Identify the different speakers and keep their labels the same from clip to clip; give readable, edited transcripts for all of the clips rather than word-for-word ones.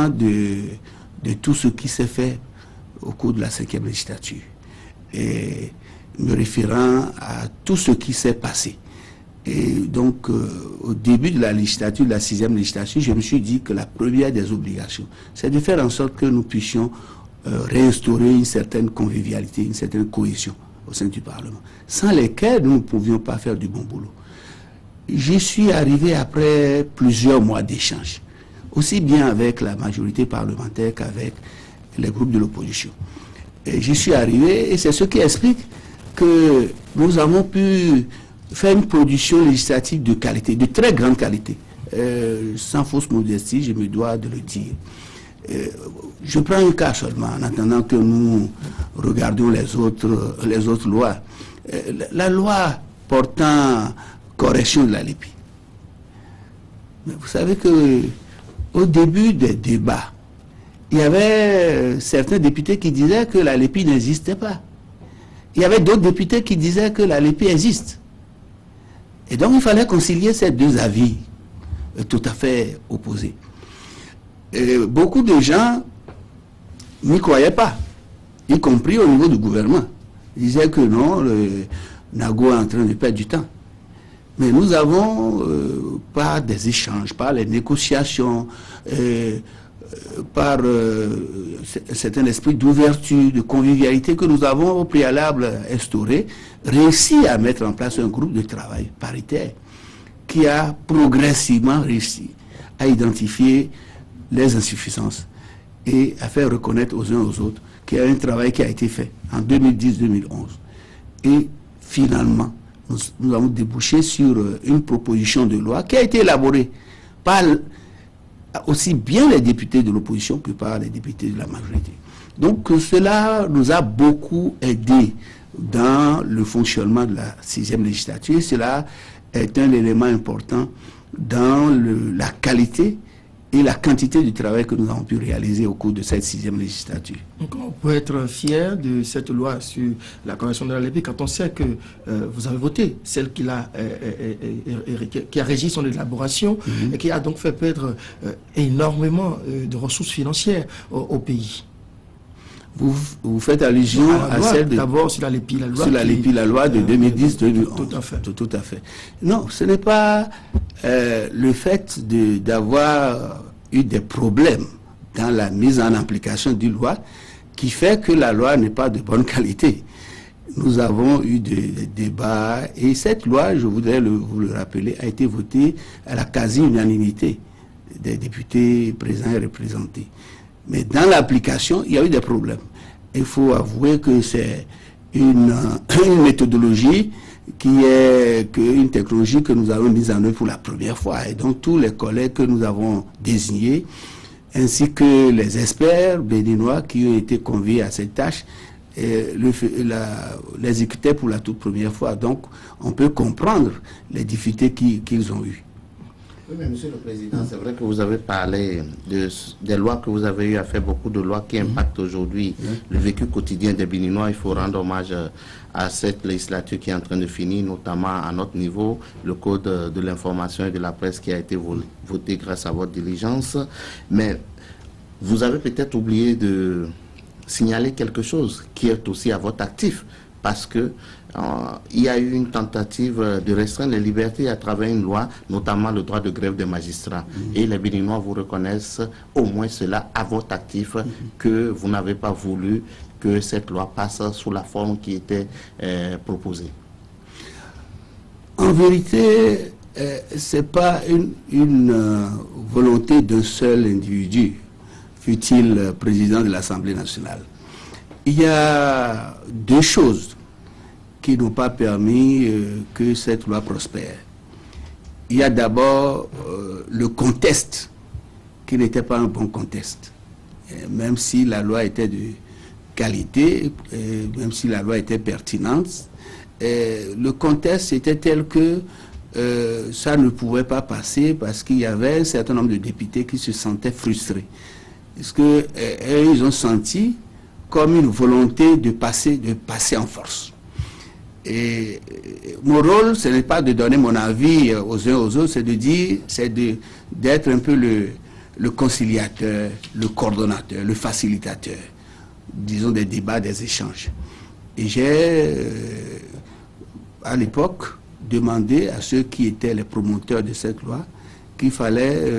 Speaker 1: de tout ce qui s'est fait au cours de la 5e législature et me référant à tout ce qui s'est passé. Et donc, au début de la législature, de la 6e législature, je me suis dit que la première des obligations, c'est de faire en sorte que nous puissions réinstaurer une certaine convivialité, une certaine cohésion au sein du Parlement, sans lesquelles nous ne pouvions pas faire du bon boulot. J'y suis arrivé après plusieurs mois d'échanges, aussi bien avec la majorité parlementaire qu'avec les groupes de l'opposition. Et j'y suis arrivé, et c'est ce qui explique que nous avons pu faire une production législative de qualité, de très grande qualité. Sans fausse modestie, je me dois de le dire. Je prends un cas seulement, en attendant que nous regardions les autres lois. La loi portant correction de la lépine. Mais vous savez que au début des débats, il y avait certains députés qui disaient que la lépine n'existait pas. Il y avait d'autres députés qui disaient que la lépine existe. Et donc il fallait concilier ces deux avis tout à fait opposés. Et beaucoup de gens n'y croyaient pas, y compris au niveau du gouvernement. Ils disaient que non, le Nago est en train de perdre du temps. Mais nous avons, par des échanges, par les négociations, par un certain esprit d'ouverture, de convivialité que nous avons au préalable instauré, réussi à mettre en place un groupe de travail paritaire qui a progressivement réussi à identifier les insuffisances et à faire reconnaître aux uns aux autres qu'il y a un travail qui a été fait en 2010-2011. Et finalement, nous avons débouché sur une proposition de loi qui a été élaborée par aussi bien les députés de l'opposition que par les députés de la majorité. Donc cela nous a beaucoup aidé dans le fonctionnement de la 6e législature. Cela est un élément important dans la qualité et la quantité du travail que nous avons pu réaliser au cours de cette 6e législature.
Speaker 2: Donc on peut être fier de cette loi sur la correction de la lépine quand on sait que vous avez voté celle qui a régi son élaboration et qui a donc fait perdre énormément de ressources financières au pays.
Speaker 1: Vous faites allusion à celle de...
Speaker 2: D'abord sur la lépine,
Speaker 1: la loi de 2010-2011.
Speaker 2: Tout à fait.
Speaker 1: Tout à fait. Non, ce n'est pas le fait d'avoir eu des problèmes dans la mise en application d'une loi qui fait que la loi n'est pas de bonne qualité. Nous avons eu des débats et cette loi, je voudrais vous le rappeler, a été votée à la quasi-unanimité des députés présents et représentés. Mais dans l'application, il y a eu des problèmes. Il faut avouer que c'est une méthodologie qui est une technologie que nous avons mise en œuvre pour la première fois. Et donc tous les collègues que nous avons désignés, ainsi que les experts béninois qui ont été conviés à cette tâche, l'exécutaient pour la toute première fois. Donc on peut comprendre les difficultés qu'ils ont eues.
Speaker 3: Oui, mais Monsieur le Président, c'est vrai que vous avez parlé des lois que vous avez eu à faire, beaucoup de lois qui impactent aujourd'hui le vécu quotidien des Béninois. Il faut rendre hommage à cette législature qui est en train de finir, notamment à notre niveau, le Code de l'information et de la presse qui a été voté grâce à votre diligence. Mais vous avez peut-être oublié de signaler quelque chose qui est aussi à votre actif, parce que il y a eu une tentative de restreindre les libertés à travers une loi, notamment le droit de grève des magistrats. Et les Béninois vous reconnaissent au moins cela à votre actif, que vous n'avez pas voulu que cette loi passe sous la forme qui était proposée.
Speaker 1: En vérité, ce n'est pas une volonté d'un seul individu, fût-il président de l'Assemblée nationale. Il y a deux choses qui n'ont pas permis que cette loi prospère. Il y a d'abord le contexte, qui n'était pas un bon contexte. Même si la loi était de qualité, même si la loi était pertinente, le contexte était tel que ça ne pouvait pas passer parce qu'il y avait un certain nombre de députés qui se sentaient frustrés. Parce qu'ils ont senti comme une volonté de passer en force. Et mon rôle, ce n'est pas de donner mon avis aux uns aux autres, c'est de dire, c'est d'être un peu le conciliateur, le coordonnateur, le facilitateur, disons des débats, des échanges. Et j'ai, à l'époque, demandé à ceux qui étaient les promoteurs de cette loi qu'il fallait,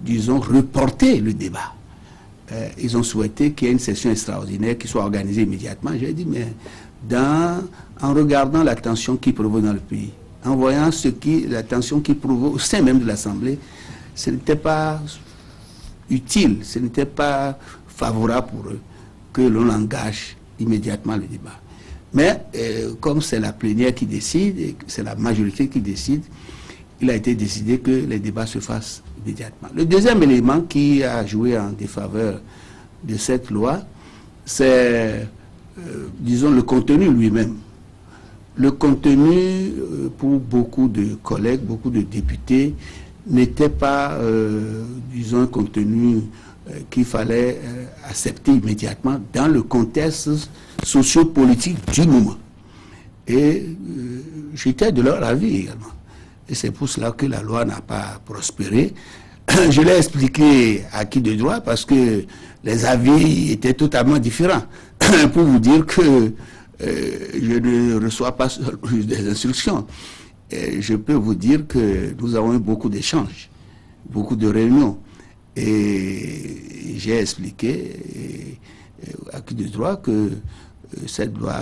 Speaker 1: disons, reporter le débat. Ils ont souhaité qu'il y ait une session extraordinaire qui soit organisée immédiatement. J'ai dit, mais en regardant la tension qui prévaut dans le pays, en voyant la tension qui prévaut au sein même de l'Assemblée, ce n'était pas utile, ce n'était pas favorable pour eux que l'on engage immédiatement le débat. Mais comme c'est la plénière qui décide, et c'est la majorité qui décide, il a été décidé que les débats se fassent immédiatement. Le deuxième élément qui a joué en défaveur de cette loi, c'est, disons, le contenu lui-même. Le contenu, pour beaucoup de collègues, beaucoup de députés, n'était pas, disons, un contenu qu'il fallait accepter immédiatement dans le contexte sociopolitique du moment. Et j'étais de leur avis également. Et c'est pour cela que la loi n'a pas prospéré. Je l'ai expliqué à qui de droit parce que les avis étaient totalement différents. Pour vous dire que je ne reçois pas des instructions. Et je peux vous dire que nous avons eu beaucoup d'échanges, beaucoup de réunions. Et j'ai expliqué à qui de droit que cette loi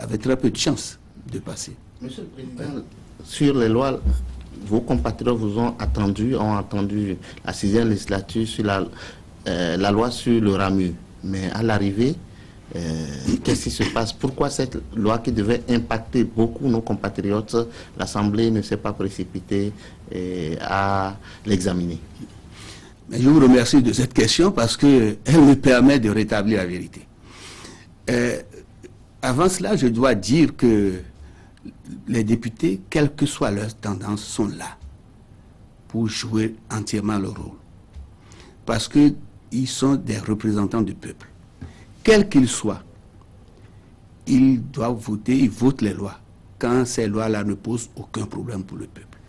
Speaker 1: avait très peu de chances de passer.
Speaker 3: Monsieur le Président, sur les lois, vos compatriotes vous ont entendu la 6e législature sur la loi sur le RAMU. Mais à l'arrivée, qu'est-ce qui se passe? Pourquoi cette loi qui devait impacter beaucoup nos compatriotes, l'Assemblée ne s'est pas précipitée à l'examiner?
Speaker 1: Je vous remercie de cette question parce qu'elle me permet de rétablir la vérité. Avant cela, je dois dire que les députés, quelle que soit leur tendance, sont là pour jouer entièrement leur rôle. Parce qu'ils sont des représentants du peuple. Quels qu'ils soient, ils doivent voter, ils votent les lois quand ces lois-là ne posent aucun problème pour le peuple.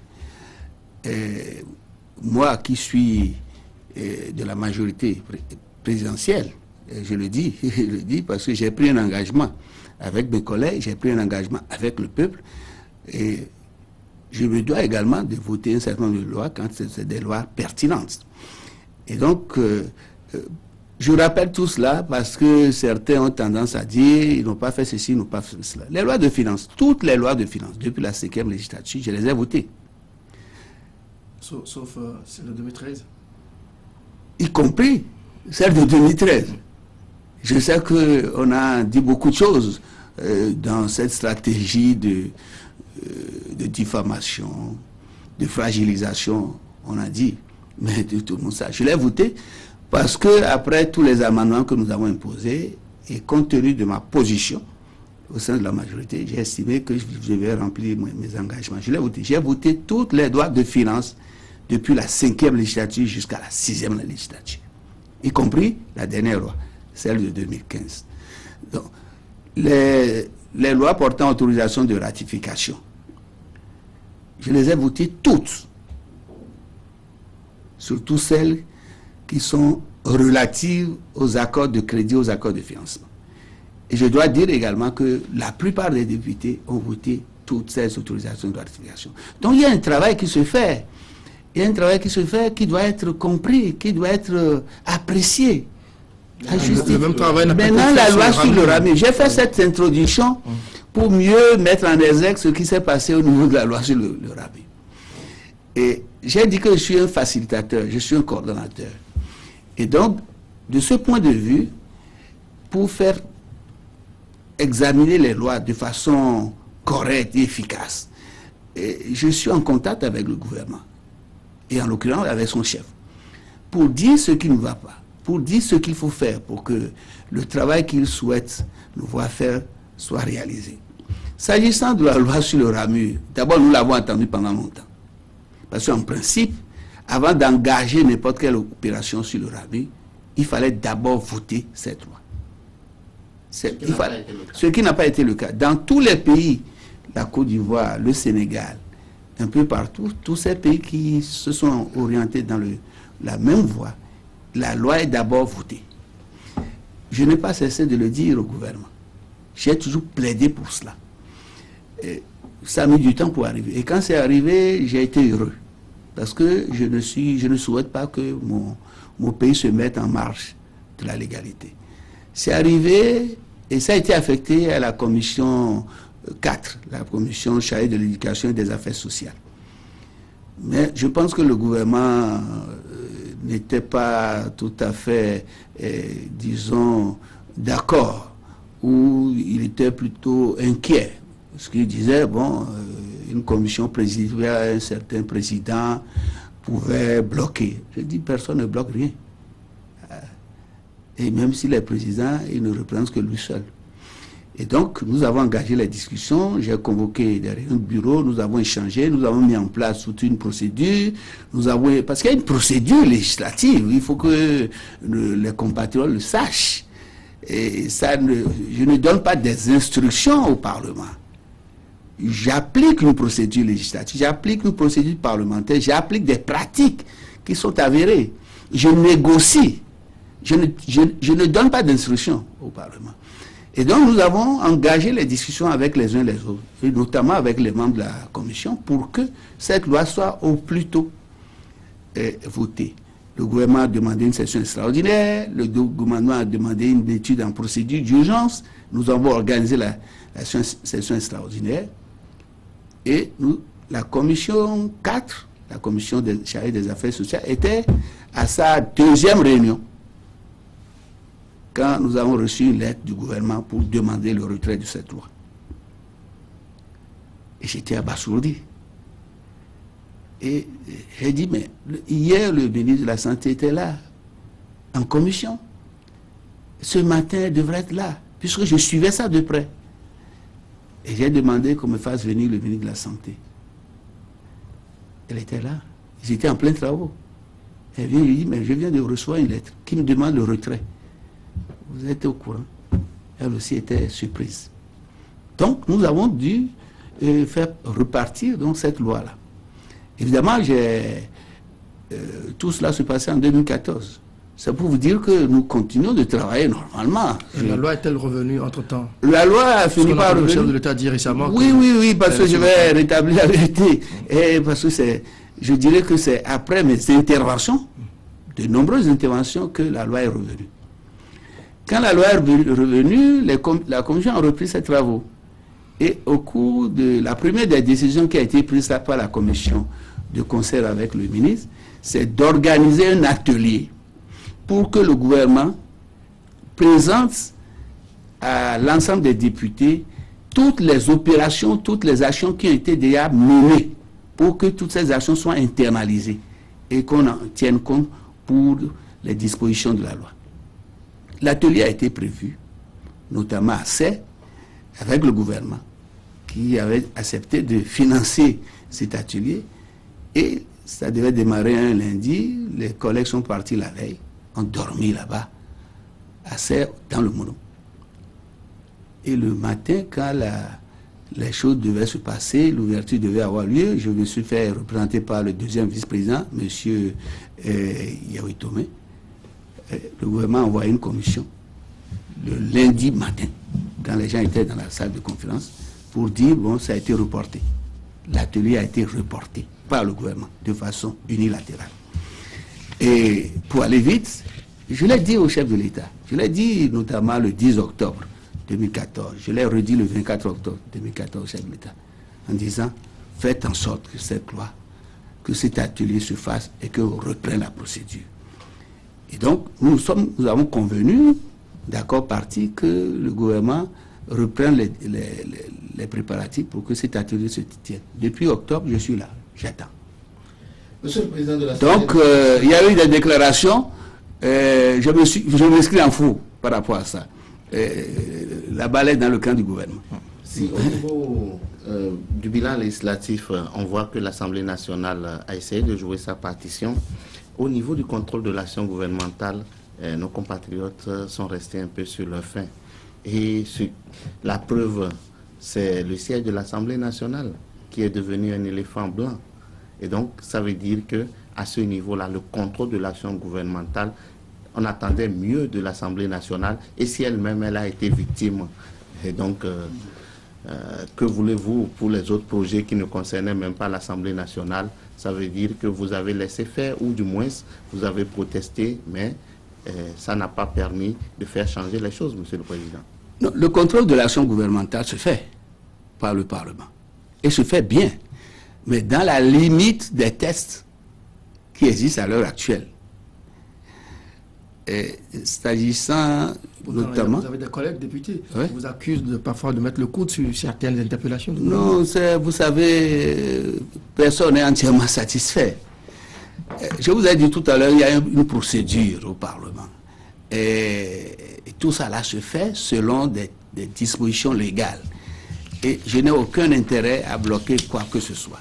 Speaker 1: Moi qui suis de la majorité présidentielle, je le dis parce que j'ai pris un engagement avec mes collègues, j'ai pris un engagement avec le peuple et je me dois également de voter un certain nombre de lois quand c'est des lois pertinentes. Et donc, je rappelle tout cela parce que certains ont tendance à dire ils n'ont pas fait ceci, ils n'ont pas fait cela. Les lois de finances, toutes les lois de finances, depuis la 5e législature, je les ai votées.
Speaker 2: Sauf celle de 2013.
Speaker 1: Y compris celle de 2013. Je sais qu'on a dit beaucoup de choses dans cette stratégie de diffamation, de fragilisation, on a dit, mais de tout le monde ça. Je l'ai voté parce que après tous les amendements que nous avons imposés, et compte tenu de ma position au sein de la majorité, j'ai estimé que je devais remplir mes engagements. Je l'ai voté. J'ai voté toutes les lois de finances depuis la 5e législature jusqu'à la 6e législature, y compris la dernière loi, celle de 2015. Donc, les lois portant autorisation de ratification, je les ai votées toutes, surtout celles qui sont relatives aux accords de crédit, aux accords de financement. Et je dois dire également que la plupart des députés ont voté toutes ces autorisations de ratification. Donc il y a un travail qui se fait. Il y a un travail qui se fait qui doit être compris, qui doit être apprécié.
Speaker 2: Le même travail n'a pas été
Speaker 1: Maintenant,
Speaker 2: fait
Speaker 1: la
Speaker 2: sur
Speaker 1: loi
Speaker 2: le
Speaker 1: sur le
Speaker 2: RAMU.
Speaker 1: RAMU. J'ai fait cette introduction pour mieux mettre en exergue ce qui s'est passé au niveau de la loi sur le RAMU. Et j'ai dit que je suis un facilitateur, je suis un coordonnateur. Et donc, de ce point de vue, pour faire examiner les lois de façon correcte et efficace, je suis en contact avec le gouvernement. Et en l'occurrence avec son chef, pour dire ce qui ne va pas, pour dire ce qu'il faut faire pour que le travail qu'il souhaite nous voir faire soit réalisé. S'agissant de la loi sur le RAMU, d'abord nous l'avons entendu pendant longtemps. Parce qu'en principe, avant d'engager n'importe quelle opération sur le RAMU, il fallait d'abord voter cette loi. Ce qui n'a pas été le cas. Dans tous les pays, la Côte d'Ivoire, le Sénégal, un peu partout, tous ces pays qui se sont orientés dans la même voie, la loi est d'abord votée. Je n'ai pas cessé de le dire au gouvernement. J'ai toujours plaidé pour cela. Et ça a mis du temps pour arriver. Et quand c'est arrivé, j'ai été heureux. Parce que je ne souhaite pas que mon pays se mette en marche de la légalité. C'est arrivé et ça a été affecté à la commission 4, la commission chargée de l'éducation et des affaires sociales. Mais je pense que le gouvernement n'était pas tout à fait, disons, d'accord, ou il était plutôt inquiet. Parce qu'il disait, bon, une commission présidée par un certain président pouvait bloquer. Je dis, personne ne bloque rien. Et même s'il est président, il ne représente que lui seul. Et donc, nous avons engagé les discussions, j'ai convoqué des réunions de bureau, nous avons échangé, nous avons mis en place toute une procédure, parce qu'il y a une procédure législative, il faut que les compatriotes le sachent. Et ça je ne donne pas des instructions au Parlement. J'applique une procédure législative, j'applique une procédure parlementaire, j'applique des pratiques qui sont avérées. Je négocie, je ne donne pas d'instructions au Parlement. Et donc nous avons engagé les discussions avec les uns les autres, et notamment avec les membres de la commission, pour que cette loi soit au plus tôt votée. Le gouvernement a demandé une session extraordinaire, le gouvernement a demandé une étude en procédure d'urgence, nous avons organisé la session extraordinaire, et la commission 4, la commission chargée des affaires sociales, était à sa deuxième réunion, quand nous avons reçu une lettre du gouvernement pour demander le retrait de cette loi. Et j'étais abasourdi. Et j'ai dit, mais hier, le ministre de la Santé était là, en commission. Ce matin, il devrait être là, puisque je suivais ça de près. Et j'ai demandé qu'on me fasse venir le ministre de la Santé. Elle était là. J'étais en plein travaux. Elle vient, lui dit, mais je viens de recevoir une lettre qui me demande le retrait. Vous êtes au courant. Elle aussi était surprise. Donc, nous avons dû faire repartir donc, cette loi-là. Évidemment, tout cela se passait en 2014. C'est pour vous dire que nous continuons de travailler normalement.
Speaker 2: Et la loi est-elle revenue entre-temps?
Speaker 1: La loi a fini par revenir.
Speaker 2: Le chef de l'État a dit récemment.
Speaker 1: Oui, parce que je vais rétablir la vérité. Et parce que je dirais que c'est après mes interventions, de nombreuses interventions, que la loi est revenue. Quand la loi est revenue, la commission a repris ses travaux. Et au cours de la première des décisions qui a été prise par la commission de concert avec le ministre, c'est d'organiser un atelier pour que le gouvernement présente à l'ensemble des députés toutes les opérations, toutes les actions qui ont été déjà menées pour que toutes ces actions soient internalisées et qu'on en tienne compte pour les dispositions de la loi. L'atelier a été prévu, notamment à CER, avec le gouvernement, qui avait accepté de financer cet atelier. Et ça devait démarrer un lundi. Les collègues sont partis la veille, ont dormi là-bas, à CER, dans le Mono. Et le matin, quand les choses devaient se passer, l'ouverture devait avoir lieu, je me suis fait représenter par le deuxième vice-président, M. Yaoui Tomé. Le gouvernement a envoyé une commission le lundi matin, quand les gens étaient dans la salle de conférence, pour dire, bon, ça a été reporté. L'atelier a été reporté par le gouvernement, de façon unilatérale. Et pour aller vite, je l'ai dit au chef de l'État, je l'ai dit notamment le 10 octobre 2014, je l'ai redit le 24 octobre 2014 au chef de l'État, en disant, faites en sorte que cette loi, que cet atelier se fasse et qu'on reprenne la procédure. Et donc, nous avons convenu, d'accord parti, que le gouvernement reprenne les préparatifs pour que cet atelier se tienne. Depuis octobre, je suis là, j'attends.
Speaker 3: Monsieur le Président de la
Speaker 1: Donc, il y a eu des déclarations, je m'inscris en faux par rapport à ça. La balle est dans le camp du gouvernement.
Speaker 3: Si au niveau du bilan législatif, on voit que l'Assemblée nationale a essayé de jouer sa partition, au niveau du contrôle de l'action gouvernementale, nos compatriotes sont restés un peu sur leur faim. Et la preuve, c'est le siège de l'Assemblée nationale. qui est devenu un éléphant blanc. Et donc, ça veut dire que à ce niveau-là, le contrôle de l'action gouvernementale, on attendait mieux de l'Assemblée nationale, et si elle-même, elle a été victime. Et donc, que voulez-vous pour les autres projets qui ne concernaient même pas l'Assemblée nationale? Ça veut dire que vous avez laissé faire, ou du moins, vous avez protesté, mais ça n'a pas permis de faire changer les choses, Monsieur le Président.
Speaker 1: Non, le contrôle de l'action gouvernementale se fait par le Parlement, et se fait bien, mais dans la limite des tests qui existent à l'heure actuelle. S'agissant notamment...
Speaker 2: Vous avez des collègues députés
Speaker 1: qui
Speaker 2: vous accusent parfois de mettre le coude sur certaines interpellations.
Speaker 1: Non, vous savez, personne n'est entièrement satisfait. Je vous ai dit tout à l'heure, il y a une procédure au Parlement. Et tout ça là se fait selon des dispositions légales. Et je n'ai aucun intérêt à bloquer quoi que ce soit.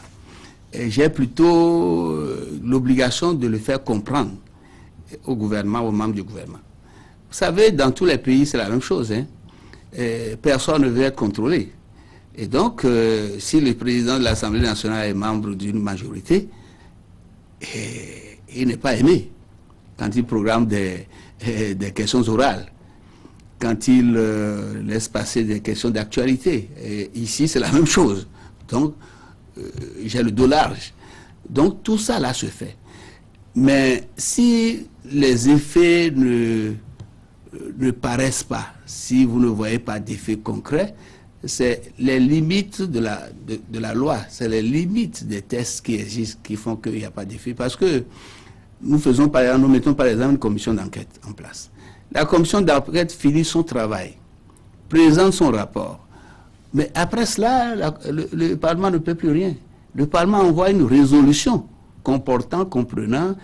Speaker 1: J'ai plutôt l'obligation de le faire comprendre au gouvernement, aux membres du gouvernement. Vous savez, dans tous les pays, c'est la même chose. Hein? Personne ne veut être contrôlé. Et donc, si le président de l'Assemblée nationale est membre d'une majorité, il n'est pas aimé quand il programme des questions orales, quand il laisse passer des questions d'actualité. Ici, c'est la même chose. Donc, j'ai le dos large. Donc, tout ça, là, se fait. Mais si les effets ne paraissent pas, si vous ne voyez pas d'effets concrets, c'est les limites de la loi, c'est les limites des tests qui existent qui font qu'il n'y a pas d'effet. Parce que nous mettons par exemple une commission d'enquête en place. La commission d'enquête finit son travail, présente son rapport. Mais après cela, le Parlement ne peut plus rien. Le Parlement envoie une résolution comprenant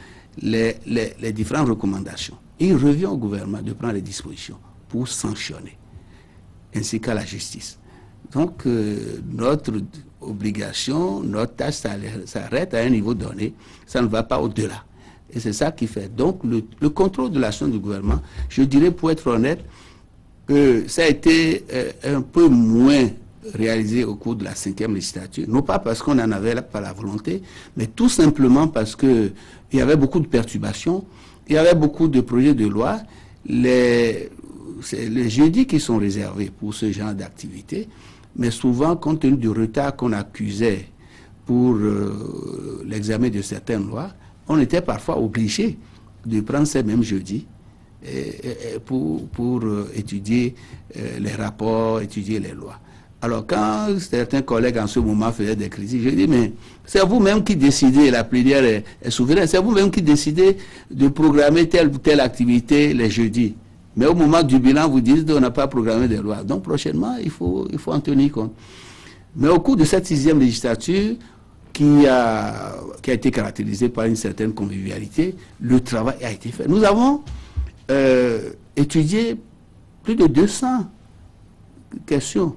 Speaker 1: les différentes recommandations. Et il revient au gouvernement de prendre les dispositions pour sanctionner, ainsi qu'à la justice. Donc, notre obligation, notre tâche s'arrête à un niveau donné, ça ne va pas au-delà. Et c'est ça qui fait. Donc, le contrôle de l'action du gouvernement, je dirais, pour être honnête, ça a été un peu moins réalisé au cours de la 5e législature, non pas parce qu'on en avait pas la volonté, mais tout simplement parce qu'il y avait beaucoup de perturbations, il y avait beaucoup de projets de loi, les jeudis qui sont réservés pour ce genre d'activité, mais souvent, compte tenu du retard qu'on accusait pour l'examen de certaines lois, on était parfois obligé de prendre ces mêmes jeudis pour étudier les rapports, étudier les lois. Alors, quand certains collègues en ce moment faisaient des critiques, je dis, mais c'est vous-même qui décidez, la plénière est souveraine, c'est vous-même qui décidez de programmer telle ou telle activité les jeudis. Mais au moment du bilan, vous dites qu'on n'a pas programmé des lois. Donc, prochainement, il faut en tenir compte. Mais au cours de cette 6e législature, qui a été caractérisée par une certaine convivialité, le travail a été fait. Nous avons étudié plus de 200 questions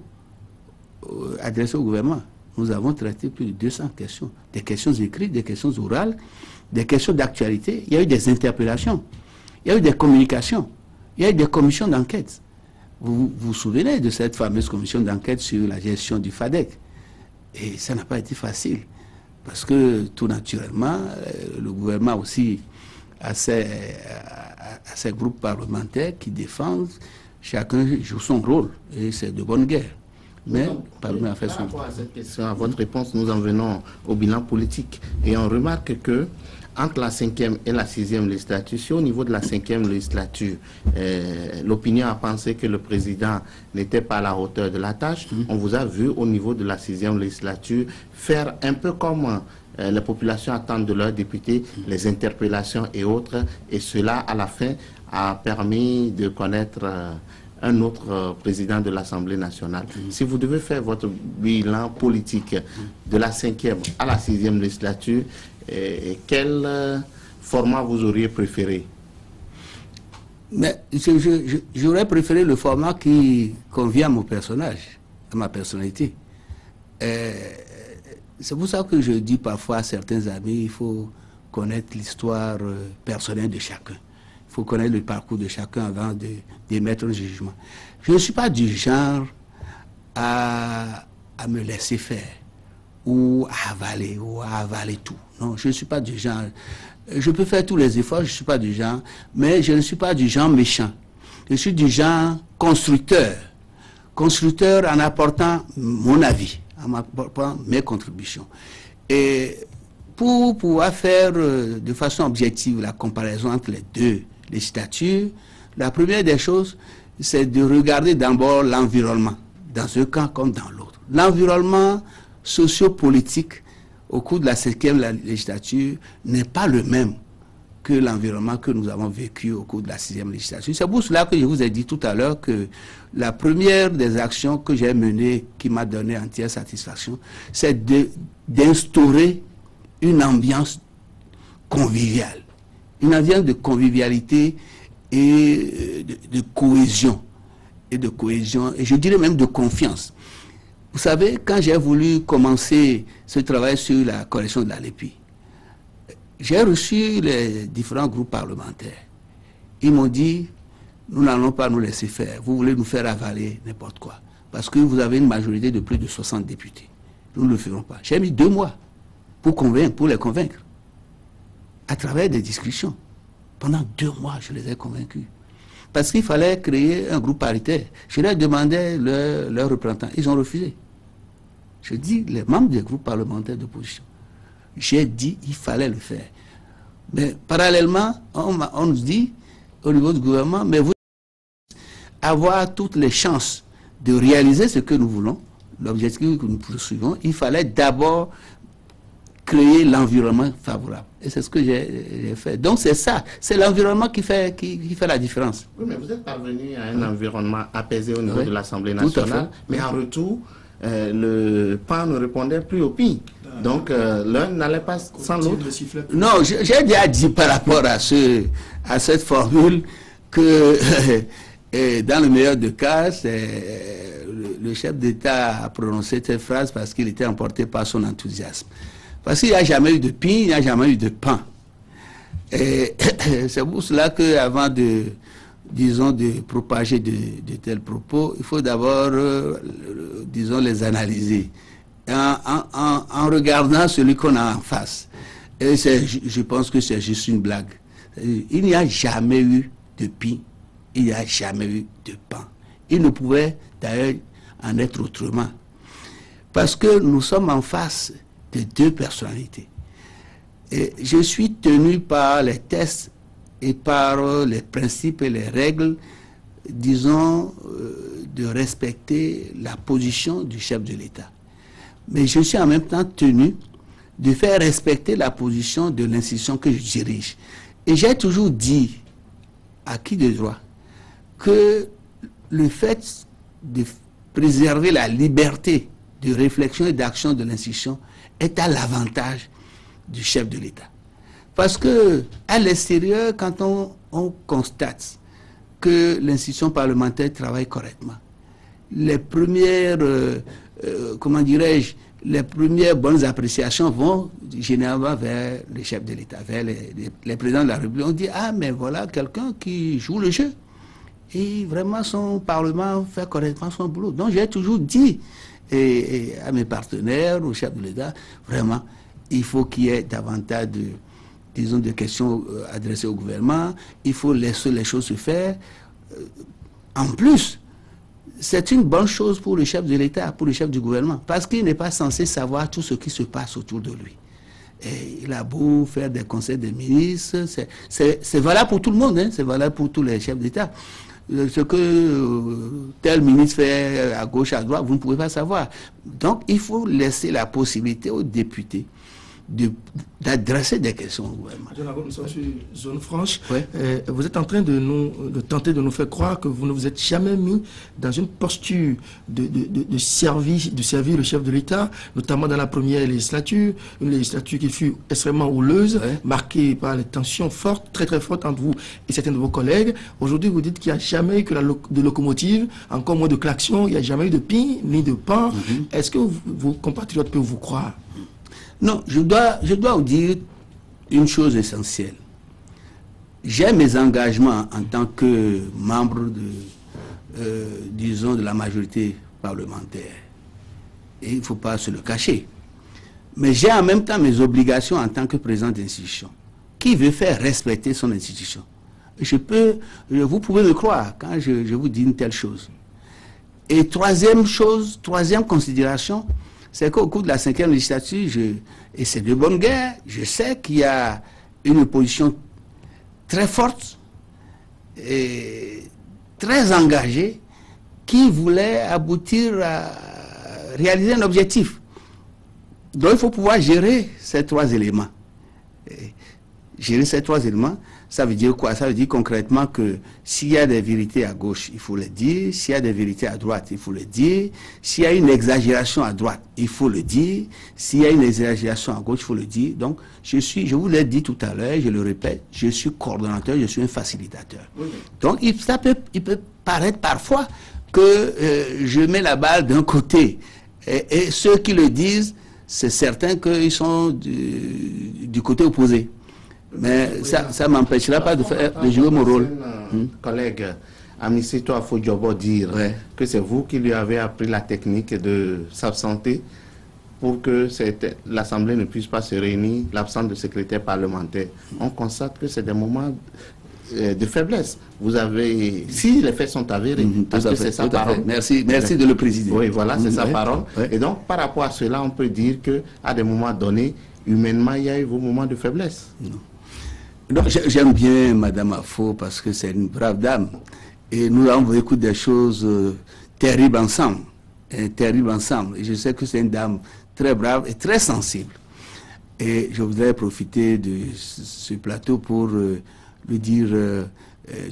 Speaker 1: adressées au gouvernement. Nous avons traité plus de 200 questions, des questions écrites, des questions orales, des questions d'actualité. Il y a eu des interpellations, il y a eu des communications, il y a eu des commissions d'enquête. Vous vous souvenez de cette fameuse commission d'enquête sur la gestion du FADEC? Et ça n'a pas été facile, parce que tout naturellement, le gouvernement aussi a ses groupes parlementaires qui défendent, chacun joue son rôle, et c'est de bonne guerre. Mais
Speaker 3: par rapport à cette question, à votre réponse, nous en venons au bilan politique. Et on remarque que entre la 5e et la 6e législature, si au niveau de la 5e législature, l'opinion a pensé que le président n'était pas à la hauteur de la tâche, on vous a vu au niveau de la 6e législature faire un peu comme les populations attendent de leurs députés, les interpellations et autres, et cela à la fin a permis de connaître un autre président de l'Assemblée nationale. Si vous devez faire votre bilan politique de la 5e à la 6e législature, quel format vous auriez préféré?
Speaker 1: Mais j'aurais préféré le format qui convient à mon personnage, à ma personnalité. C'est pour ça que je dis parfois à certains amis, il faut connaître l'histoire personnelle de chacun. Il faut connaître le parcours de chacun avant d'émettre un jugement. Je ne suis pas du genre à me laisser faire ou à avaler tout. Non, je ne suis pas du genre. Je peux faire tous les efforts, je ne suis pas du genre, mais je ne suis pas du genre méchant. Je suis du genre constructeur. Constructeur en apportant mon avis, en apportant mes contributions. Et pour pouvoir faire de façon objective la comparaison entre les deux législatures, la première des choses, c'est de regarder d'abord l'environnement, dans un camp comme dans l'autre. L'environnement sociopolitique au cours de la 5e législature n'est pas le même que l'environnement que nous avons vécu au cours de la 6e législature. C'est pour cela que je vous ai dit tout à l'heure que la première des actions que j'ai menées, qui m'a donné entière satisfaction, c'est d'instaurer une ambiance conviviale, une ambiance de convivialité et de cohésion, et je dirais même de confiance. Vous savez, quand j'ai voulu commencer ce travail sur la correction de la LEPI, j'ai reçu les différents groupes parlementaires. Ils m'ont dit, nous n'allons pas nous laisser faire, vous voulez nous faire avaler n'importe quoi, parce que vous avez une majorité de plus de 60 députés. Nous ne le ferons pas. J'ai mis 2 mois pour les convaincre, à travers des discussions. Pendant 2 mois, je les ai convaincus. Parce qu'il fallait créer un groupe paritaire. Je leur demandais leurs représentants. Ils ont refusé. Je dis, les membres des groupes parlementaires d'opposition, j'ai dit il fallait le faire. Mais parallèlement, on nous dit, au niveau du gouvernement, mais vous avoir toutes les chances de réaliser ce que nous voulons, l'objectif que nous poursuivons, il fallait d'abord créer l'environnement favorable. Et c'est ce que j'ai fait. Donc c'est ça, c'est l'environnement qui fait la différence.
Speaker 3: Oui, mais vous êtes parvenu à un environnement apaisé au niveau de l'Assemblée nationale, mais en retour, le PAN ne répondait plus au PI. Donc l'un n'allait pas sans l'autre.
Speaker 1: Non, j'ai déjà dit par rapport à cette formule que dans le meilleur des cas, le chef d'État a prononcé cette phrase parce qu'il était emporté par son enthousiasme. Parce qu'il n'y a jamais eu de PI, il n'y a jamais eu de PAN. Et c'est pour cela qu'avant de propager de tels propos, il faut d'abord, disons, les analyser en regardant celui qu'on a en face. Et je pense que c'est juste une blague. Il n'y a jamais eu de PI, il n'y a jamais eu de PAN. Il ne pouvait d'ailleurs en être autrement. Parce que nous sommes en face de 2 personnalités. Et je suis tenu par les tests et par les principes et les règles, disons, de respecter la position du chef de l'État. Mais je suis en même temps tenu de faire respecter la position de l'institution que je dirige. Et j'ai toujours dit, à qui de droit, que le fait de préserver la liberté de réflexion et d'action de l'institution est à l'avantage du chef de l'État. Parce que à l'extérieur, quand on constate que l'institution parlementaire travaille correctement, les premières, comment dirais-je, les premières bonnes appréciations vont généralement vers le chef de l'État, vers les présidents de la République. On dit, ah, mais voilà quelqu'un qui joue le jeu. Et vraiment, son Parlement fait correctement son boulot. Donc, j'ai toujours dit à mes partenaires, au chef de l'État, vraiment, il faut qu'il y ait davantage de questions adressées au gouvernement. Il faut laisser les choses se faire. En plus, c'est une bonne chose pour le chef de l'État, pour le chef du gouvernement, parce qu'il n'est pas censé savoir tout ce qui se passe autour de lui. Et il a beau faire des conseils des ministres, c'est valable pour tout le monde, hein, c'est valable pour tous les chefs d'État. Ce que tel ministre fait à gauche, à droite, vous ne pouvez pas savoir. Donc, il faut laisser la possibilité aux députés d'adresser des questions au gouvernement.
Speaker 2: Nous sommes sur zone franche.
Speaker 1: Ouais.
Speaker 2: Vous êtes en train de tenter de nous faire croire que vous ne vous êtes jamais mis dans une posture de servir le chef de l'État, notamment dans la première législature, une législature qui fut extrêmement houleuse, ouais, marquée par les tensions fortes, très très fortes entre vous et certains de vos collègues. Aujourd'hui, vous dites qu'il n'y a jamais eu que de locomotive, encore moins de klaxon, il n'y a jamais eu de PI ni de PAN. Est-ce que vos compatriotes peuvent vous croire?
Speaker 1: Non, je dois vous dire une chose essentielle. J'ai mes engagements en tant que membre disons, de la majorité parlementaire. Et il ne faut pas se le cacher. Mais j'ai en même temps mes obligations en tant que président d'institution. Qui veut faire respecter son institution? Vous pouvez me croire quand je vous dis une telle chose. Et troisième considération, c'est qu'au cours de la 5e législature, et c'est de bonne guerre, je sais qu'il y a une opposition très forte et très engagée qui voulait aboutir à réaliser un objectif. Donc il faut pouvoir gérer ces trois éléments. Gérer ces trois éléments, ça veut dire quoi? Ça veut dire concrètement que s'il y a des vérités à gauche, il faut le dire. S'il y a des vérités à droite, il faut le dire. S'il y a une exagération à droite, il faut le dire. S'il y a une exagération à gauche, il faut le dire. Donc, je vous l'ai dit tout à l'heure, je le répète, je suis coordonnateur, je suis un facilitateur. Oui. Donc, il peut paraître parfois que je mets la balle d'un côté. Et ceux qui le disent, c'est certain qu'ils sont du côté opposé. Mais ça ne m'empêchera pas de jouer mon rôle.
Speaker 3: Collègue Amissetou Afodjobo dire que c'est vous qui lui avez appris la technique de s'absenter pour que l'Assemblée ne puisse pas se réunir, l'absence de secrétaire parlementaire. On constate que c'est des moments de faiblesse. Vous avez, si les faits sont avérés, parce que c'est sa parole.
Speaker 1: Merci de le préciser.
Speaker 3: Oui, voilà, c'est sa parole. Et donc, par rapport à cela, on peut dire qu'à des moments donnés, humainement, il y a eu vos moments de faiblesse.
Speaker 1: Non, j'aime bien Madame Afo parce que c'est une brave dame. Et nous avons vécu des choses terribles ensemble. Et je sais que c'est une dame très brave et très sensible. Et je voudrais profiter de ce plateau pour lui dire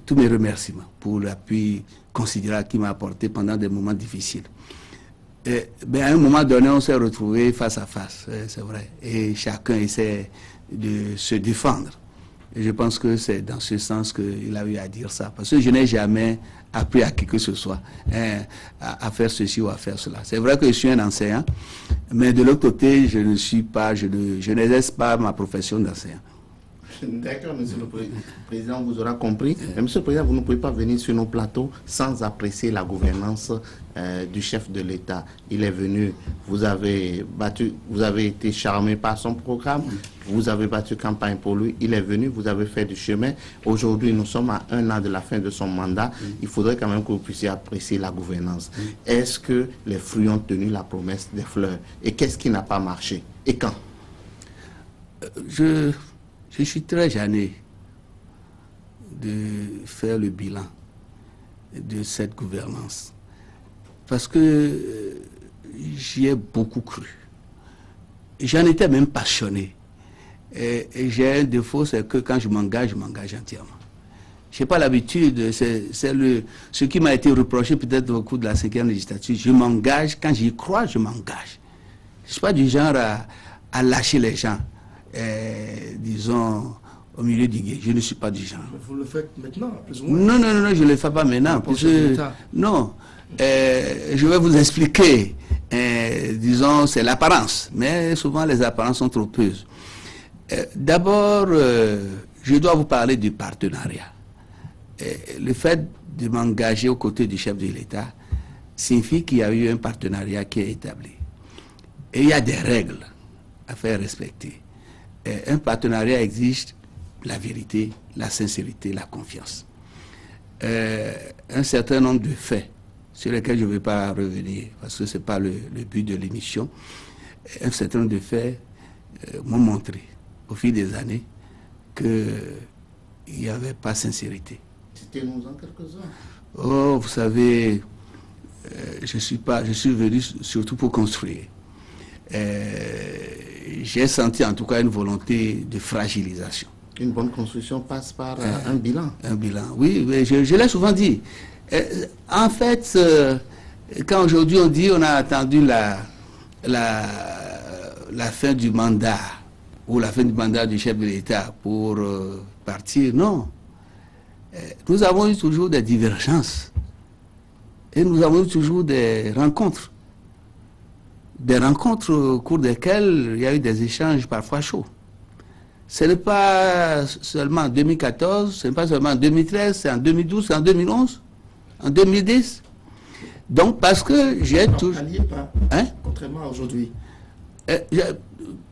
Speaker 1: tous mes remerciements pour l'appui considérable qu'il m'a apporté pendant des moments difficiles. À un moment donné, on s'est retrouvés face à face, c'est vrai. Et chacun essaie de se défendre. Et je pense que c'est dans ce sens qu'il a eu à dire ça. Parce que je n'ai jamais appris à qui que ce soit à faire ceci ou à faire cela. C'est vrai que je suis un enseignant, mais de l'autre côté, je n'exerce pas ma profession d'enseignant.
Speaker 3: D'accord, Monsieur le Président, vous aurez compris. Mais Monsieur le Président, vous ne pouvez pas venir sur nos plateaux sans apprécier la gouvernance du chef de l'État. Il est venu, vous avez été charmé par son programme, vous avez battu campagne pour lui, il est venu, vous avez fait du chemin. Aujourd'hui, nous sommes à 1 an de la fin de son mandat. Il faudrait quand même que vous puissiez apprécier la gouvernance. Est-ce que les fruits ont tenu la promesse des fleurs? Et qu'est-ce qui n'a pas marché? Et quand?
Speaker 1: Je suis très gêné de faire le bilan de cette gouvernance parce que j'y ai beaucoup cru. J'en étais même passionné. Et j'ai un défaut, c'est que quand je m'engage entièrement. Je n'ai pas l'habitude, c'est ce qui m'a été reproché peut-être au cours de la 5e législature. Je m'engage, quand j'y crois, je m'engage. Je ne suis pas du genre à lâcher les gens. Disons, au milieu du guet. Je ne suis pas du genre.
Speaker 2: Mais vous le faites maintenant, plus ou moins?
Speaker 1: Non, je ne le fais pas maintenant. Non, je vais vous expliquer. Disons, c'est l'apparence. Mais souvent, les apparences sont trompeuses. D'abord, je dois vous parler du partenariat. Le fait de m'engager aux côtés du chef de l'État signifie qu'il y a eu un partenariat qui est établi. Et il y a des règles à faire respecter. Un partenariat exige la vérité, la sincérité, la confiance. Un certain nombre de faits sur lesquels je ne vais pas revenir parce que ce n'est pas le but de l'émission. Un certain nombre de faits m'ont montré au fil des années qu'il n'y avait pas sincérité.
Speaker 3: Citez-nous-en quelques-uns.
Speaker 1: Oh, vous savez, je suis venu surtout pour construire. J'ai senti en tout cas une volonté de fragilisation.
Speaker 3: Une bonne construction passe par un bilan.
Speaker 1: Un bilan, oui, mais je l'ai souvent dit. En fait, quand aujourd'hui on dit on a attendu la fin du mandat ou la fin du mandat du chef de l'État pour partir, non. Nous avons eu toujours des divergences et nous avons eu toujours des rencontres. Des rencontres au cours desquelles il y a eu des échanges parfois chauds. Ce n'est pas seulement en 2014, ce n'est pas seulement en 2013, c'est en 2012, c'est en 2011, en 2010. Donc parce que j'ai toujours...
Speaker 2: Contrairement à aujourd'hui.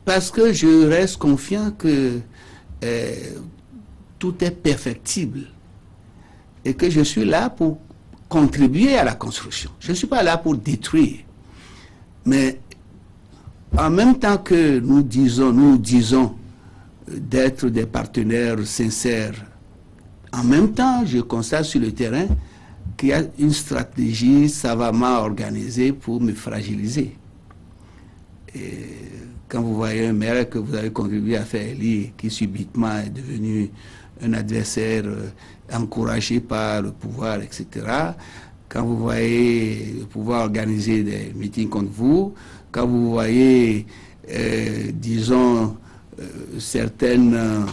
Speaker 1: Parce que je reste confiant que tout est perfectible et que je suis là pour contribuer à la construction. Je ne suis pas là pour détruire. Mais en même temps que nous disons d'être des partenaires sincères, en même temps, je constate sur le terrain qu'il y a une stratégie savamment organisée pour me fragiliser. Et quand vous voyez un maire que vous avez contribué à faire élire, qui subitement est devenu un adversaire encouragé par le pouvoir, etc., quand vous voyez le pouvoir organiser des meetings contre vous, quand vous voyez, disons, certaines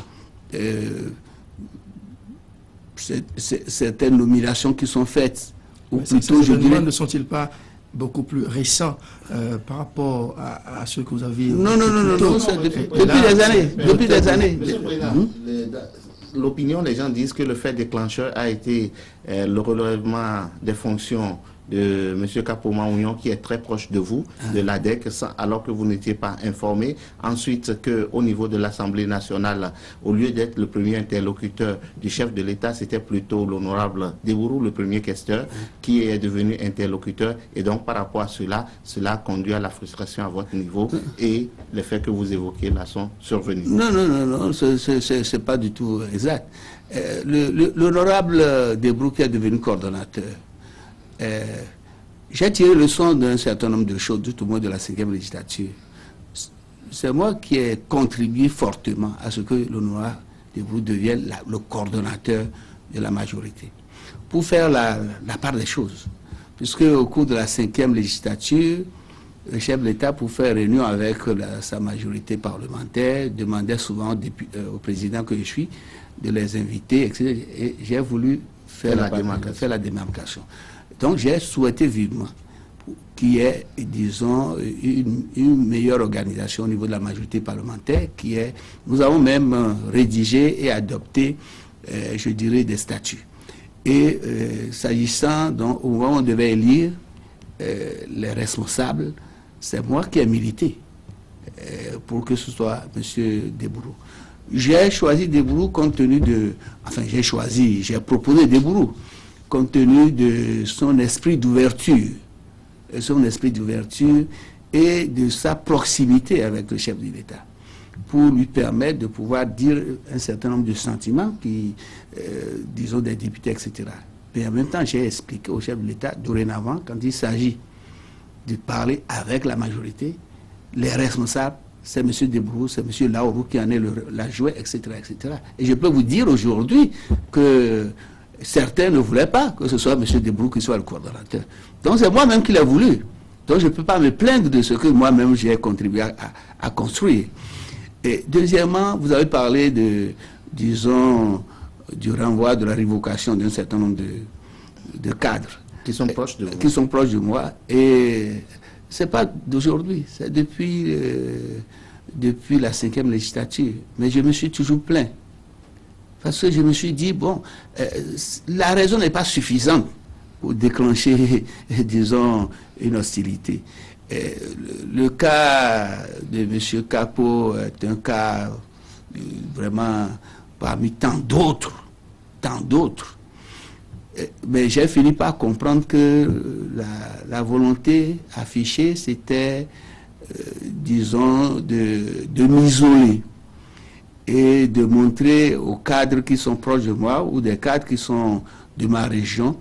Speaker 1: nominations qui sont faites, ou plutôt,
Speaker 2: je dirais, ne sont-ils pas beaucoup plus récents par rapport à ceux que vous avez...
Speaker 1: Non, depuis des années.
Speaker 3: Monsieur le Président, l'opinion des gens disent que le fait déclencheur a été le relèvement des fonctions de M. Kapo-Maounian, qui est très proche de vous, de l'ADEC, alors que vous n'étiez pas informé. Ensuite, qu'au niveau de l'Assemblée nationale, au lieu d'être le premier interlocuteur du chef de l'État, c'était plutôt l'honorable Debourou, le premier questeur, qui est devenu interlocuteur. Et donc, par rapport à cela, cela conduit à la frustration à votre niveau et les faits que vous évoquez là sont survenus.
Speaker 1: Non, c'est pas du tout exact. L'honorable Debourou, qui est devenu coordonnateur, j'ai tiré le son d'un certain nombre de choses, tout au moins de la 5e législature. C'est moi qui ai contribué fortement à ce que l'honorable Debourou devienne le coordonnateur de la majorité, pour faire la part des choses. Puisque au cours de la 5e législature, le chef de l'État, pour faire réunion avec sa majorité parlementaire, demandait souvent au président que je suis de les inviter, etc. Et j'ai voulu faire la démarcation. Donc j'ai souhaité vivement qu'il y ait, disons, une meilleure organisation au niveau de la majorité parlementaire, nous avons même rédigé et adopté, je dirais, des statuts. Et s'agissant, au moment où on devait élire les responsables, c'est moi qui ai milité pour que ce soit M. Debourou. J'ai choisi Debourou compte tenu de... Enfin, j'ai proposé Debourou compte tenu de son esprit d'ouverture, et de sa proximité avec le chef de l'État, pour lui permettre de pouvoir dire un certain nombre de sentiments disons, des députés, etc. Mais en même temps, j'ai expliqué au chef de l'État, dorénavant, quand il s'agit de parler avec la majorité, les responsables, c'est M. Debourou, c'est M. Laourou qui en est la jouet, etc., etc. Et je peux vous dire aujourd'hui que certains ne voulaient pas que ce soit M. Debourou qui soit le coordonnateur. Donc c'est moi-même qui l'ai voulu. Donc je ne peux pas me plaindre de ce que moi-même j'ai contribué à construire. Et deuxièmement, vous avez parlé disons, du renvoi, de la révocation d'un certain nombre de cadres.
Speaker 3: Qui sont proches de vous.
Speaker 1: Qui sont proches de moi. Et ce n'est pas d'aujourd'hui, c'est depuis la 5e législature. Mais je me suis toujours plaint. Parce que je me suis dit, bon, la raison n'est pas suffisante pour déclencher, disons, une hostilité. Le cas de M. Capo est un cas vraiment parmi tant d'autres. Mais j'ai fini par comprendre que la volonté affichée, c'était, disons, de m'isoler et de montrer aux cadres qui sont proches de moi ou des cadres qui sont de ma région,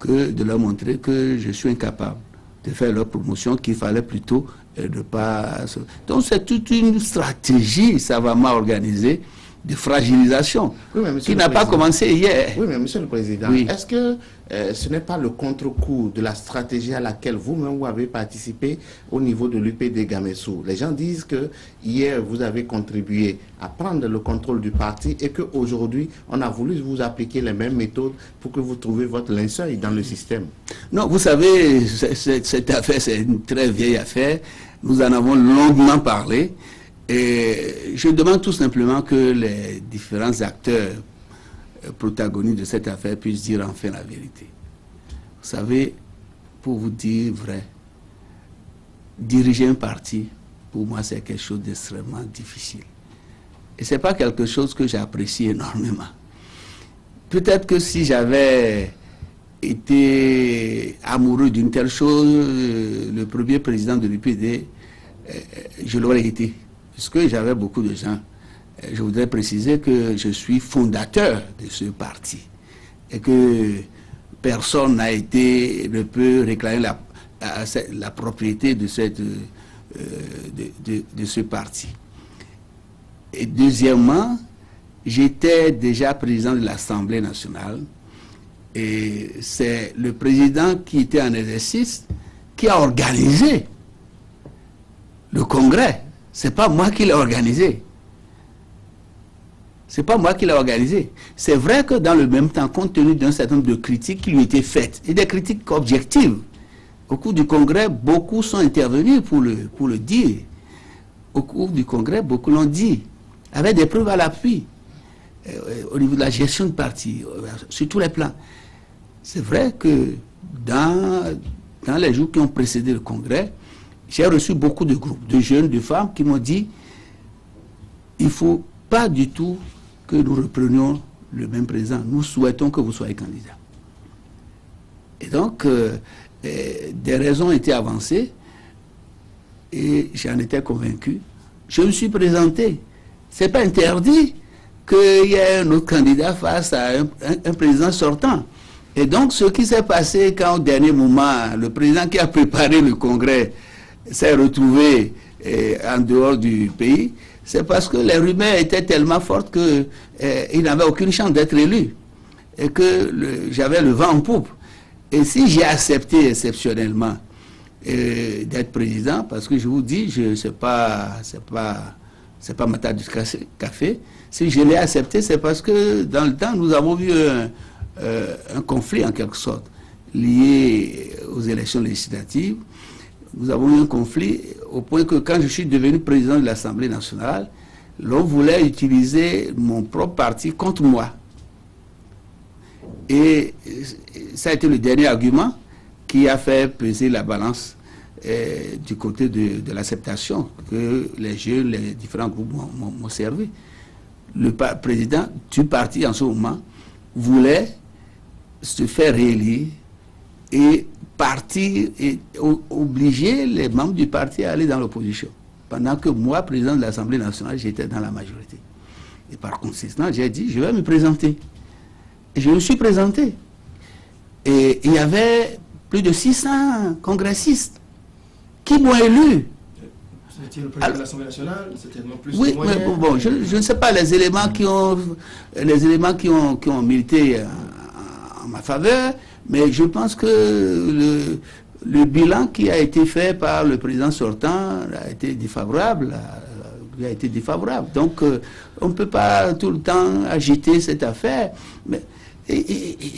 Speaker 1: de leur montrer que je suis incapable de faire leur promotion, qu'il fallait plutôt ne pas... Donc c'est toute une stratégie savamment organisée de fragilisation, qui n'a pas commencé hier.
Speaker 3: Oui, mais Monsieur le Président, oui. Est-ce que ce n'est pas le contre-coup de la stratégie à laquelle vous-même vous avez participé au niveau de l'UPD Gamessou? Les gens disent que hier, vous avez contribué à prendre le contrôle du parti et qu'aujourd'hui, on a voulu vous appliquer les mêmes méthodes pour que vous trouviez votre linceul dans le système.
Speaker 1: Non, vous savez, cette affaire, c'est une très vieille affaire. Nous en avons longuement parlé. Et je demande tout simplement que les différents acteurs protagonistes de cette affaire puissent dire enfin la vérité. Vous savez, pour vous dire vrai, diriger un parti, pour moi, c'est quelque chose d'extrêmement difficile. Et ce n'est pas quelque chose que j'apprécie énormément. Peut-être que si j'avais été amoureux d'une telle chose, le premier président de l'UPD, je l'aurais été, puisque j'avais beaucoup de gens. Je voudrais préciser que je suis fondateur de ce parti et que personne ne peut réclamer la propriété de ce parti. Et deuxièmement, j'étais déjà président de l'Assemblée nationale et c'est le président qui était en exercice qui a organisé le congrès. C'est pas moi qui l'ai organisé. C'est pas moi qui l'ai organisé. C'est vrai que dans le même temps, compte tenu d'un certain nombre de critiques qui lui étaient faites, et des critiques objectives, au cours du congrès, beaucoup sont intervenus pour le dire. Au cours du congrès, beaucoup l'ont dit, avec des preuves à l'appui, au niveau de la gestion de parti, sur tous les plans. C'est vrai que dans les jours qui ont précédé le congrès, j'ai reçu beaucoup de groupes, de jeunes, de femmes qui m'ont dit il ne faut pas du tout que nous reprenions le même président. Nous souhaitons que vous soyez candidat. Et donc, des raisons ont été avancées et j'en étais convaincu. Je me suis présenté. Ce n'est pas interdit qu'il y ait un autre candidat face à un président sortant. Et donc, ce qui s'est passé quand, au dernier moment, le président qui a préparé le congrès s'est retrouvé en dehors du pays, c'est parce que les rumeurs étaient tellement fortes qu'il n'avait aucune chance d'être élu et que j'avais le vent en poupe. Et si j'ai accepté exceptionnellement d'être président, parce que je vous dis, c'est pas ma tasse de café, si je l'ai accepté, c'est parce que dans le temps, nous avons eu un conflit en quelque sorte lié aux élections législatives. Nous avons eu un conflit au point que quand je suis devenu président de l'Assemblée nationale, l'on voulait utiliser mon propre parti contre moi. Et ça a été le dernier argument qui a fait peser la balance du côté de l'acceptation que les jeunes, les différents groupes m'ont servi. Le président du parti en ce moment voulait se faire réélire et partir et obliger les membres du parti à aller dans l'opposition. Pendant que moi, président de l'Assemblée nationale, j'étais dans la majorité. Et par conséquent, j'ai dit, je vais me présenter. Et je me suis présenté. Et il y avait plus de 600 congressistes qui m'ont élu.
Speaker 2: C'était le président de l'Assemblée nationale, c'était non plus.
Speaker 1: Oui, mais bon, je ne sais pas les éléments qui ont milité en ma faveur, mais je pense que le bilan qui a été fait par le président sortant a été défavorable. Donc, on ne peut pas tout le temps agiter cette affaire. Mais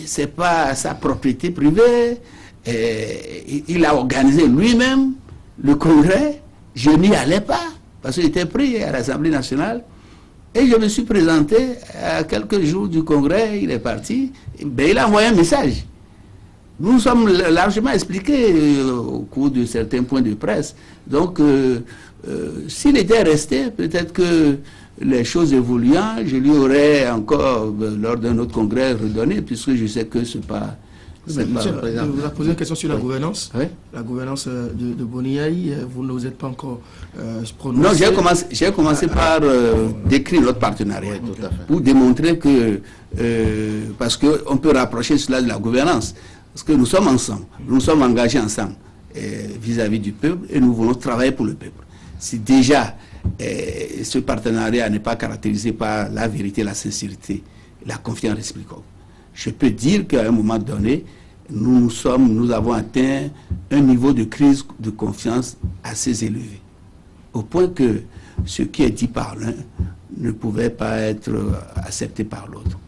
Speaker 1: c'est pas sa propriété privée. Il a organisé lui-même le congrès. Je n'y allais pas parce qu'il était pris à l'Assemblée nationale. Et je me suis présenté à quelques jours du congrès. Il est parti. Ben, il a envoyé un message. Nous nous sommes largement expliqués au cours de certains points de presse. Donc, s'il était resté, peut-être que les choses évoluant, je lui aurais encore, lors d'un autre congrès, redonné, puisque je sais que ce n'est pas...
Speaker 2: Monsieur le Président, je vous ai posé une question sur la gouvernance.
Speaker 1: Oui.
Speaker 2: La gouvernance de Boniaï, vous ne vous êtes pas encore prononcé.
Speaker 1: Non, j'ai commencé par décrire notre partenariat,
Speaker 3: Oui,
Speaker 1: pour démontrer que... parce qu'on peut rapprocher cela de la gouvernance. Parce que nous sommes ensemble, nous sommes engagés ensemble vis-à-vis du peuple et nous voulons travailler pour le peuple. Si déjà ce partenariat n'est pas caractérisé par la vérité, la sincérité, la confiance réciproque, je peux dire qu'à un moment donné, nous avons atteint un niveau de crise de confiance assez élevé. Au point que ce qui est dit par l'un ne pouvait pas être accepté par l'autre.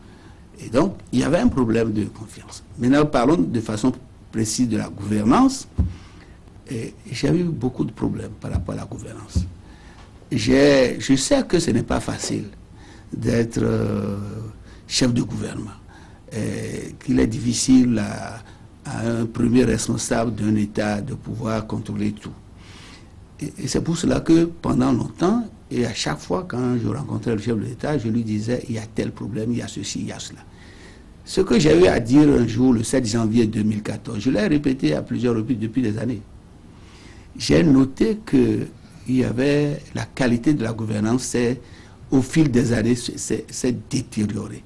Speaker 1: Et donc, il y avait un problème de confiance. Maintenant, parlons de façon précise de la gouvernance. J'ai eu beaucoup de problèmes par rapport à la gouvernance. Je sais que ce n'est pas facile d'être chef de gouvernement, qu'il est difficile à un premier responsable d'un État de pouvoir contrôler tout. Et c'est pour cela que pendant longtemps, et à chaque fois quand je rencontrais le chef de l'État, je lui disais, il y a tel problème, il y a ceci, il y a cela. Ce que j'ai eu à dire un jour, le 7 janvier 2014, je l'ai répété à plusieurs reprises depuis des années. J'ai noté qu'il y avait la qualité de la gouvernance, au fil des années, s'est détériorée.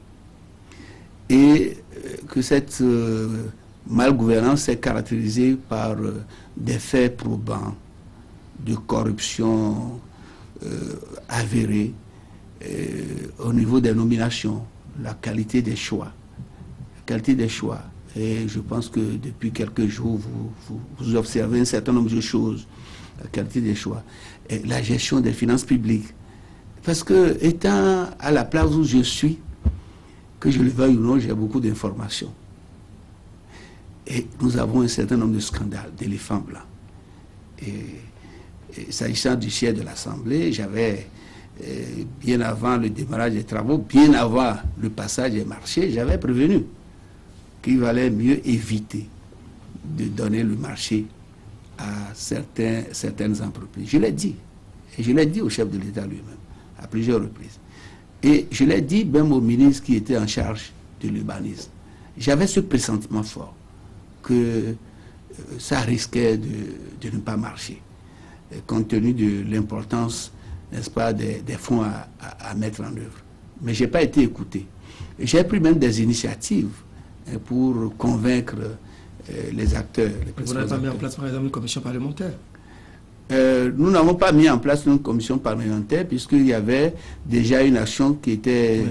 Speaker 1: Et que cette malgouvernance s'est caractérisée par des faits probants de corruption avérée au niveau des nominations, la qualité des choix. La qualité des choix. Et je pense que depuis quelques jours, vous observez un certain nombre de choses. La qualité des choix. Et la gestion des finances publiques. Parce que, étant à la place où je suis, que je le veuille ou non, j'ai beaucoup d'informations. Et nous avons un certain nombre de scandales, d'éléphants blancs. Et s'agissant du siège de l'Assemblée, j'avais, bien avant le démarrage des travaux, bien avant le passage des marchés, j'avais prévenu qu'il valait mieux éviter de donner le marché à certaines entreprises. Je l'ai dit. Et je l'ai dit au chef de l'État lui-même, à plusieurs reprises. Et je l'ai dit même au ministre qui était en charge de l'urbanisme. J'avais ce pressentiment fort que ça risquait de ne pas marcher, compte tenu de l'importance, n'est-ce pas, des fonds à mettre en œuvre. Mais je n'ai pas été écouté. J'ai pris même des initiatives pour convaincre les acteurs.
Speaker 2: Vous n'avez pas mis en place, par exemple, une commission parlementaire?
Speaker 1: Nous n'avons pas mis en place une commission parlementaire puisqu'il y avait déjà une action qui était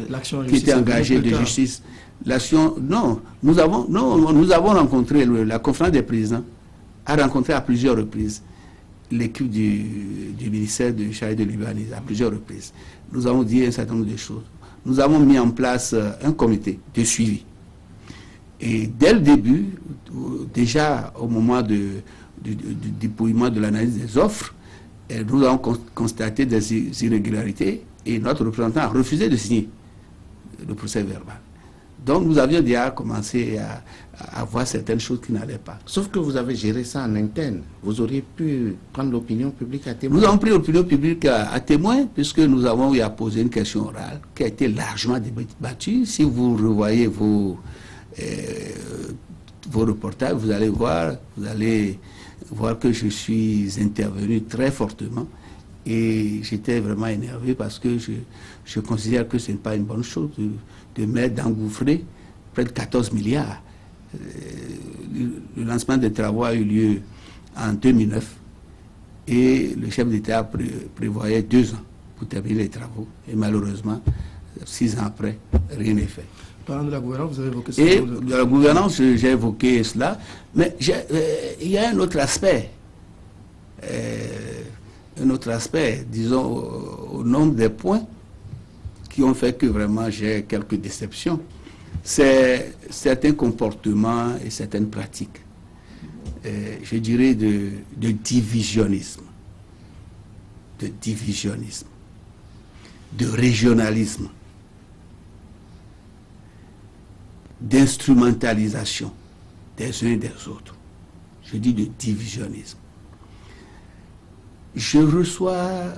Speaker 1: engagée de justice. L'action, non, nous avons rencontré, la conférence des présidents a rencontré à plusieurs reprises l'équipe du ministère de chargé de l'urbanisme à plusieurs reprises. Nous avons dit un certain nombre de choses. Nous avons mis en place un comité de suivi. Et dès le début, déjà au moment du dépouillement de l'analyse des offres, nous avons constaté des irrégularités et notre représentant a refusé de signer le procès verbal. Donc nous avions déjà commencé à voir certaines choses qui n'allaient pas.
Speaker 3: Sauf que vous avez géré ça en interne. Vous auriez pu prendre l'opinion publique à témoin.
Speaker 1: Nous avons pris l'opinion publique à témoin puisque nous avons eu à poser une question orale qui a été largement débattue. Si vous revoyez vos reportages, vous allez voir que je suis intervenu très fortement et j'étais vraiment énervé parce que je considère que ce n'est pas une bonne chose d'engouffrer près de 14 milliards. Le lancement des travaux a eu lieu en 2009 et le chef d'État prévoyait 2 ans pour terminer les travaux et malheureusement 6 ans après rien n'est fait.
Speaker 2: Parlant de la gouvernance, vous avez évoqué ça.
Speaker 1: Et de la gouvernance, j'ai évoqué cela, mais il y a un autre aspect, disons, au nombre des points qui ont fait que vraiment j'ai quelques déceptions. C'est certains comportements et certaines pratiques, je dirais de divisionnisme, de régionalisme, d'instrumentalisation des uns et des autres. Je dis de divisionnisme. Je reçois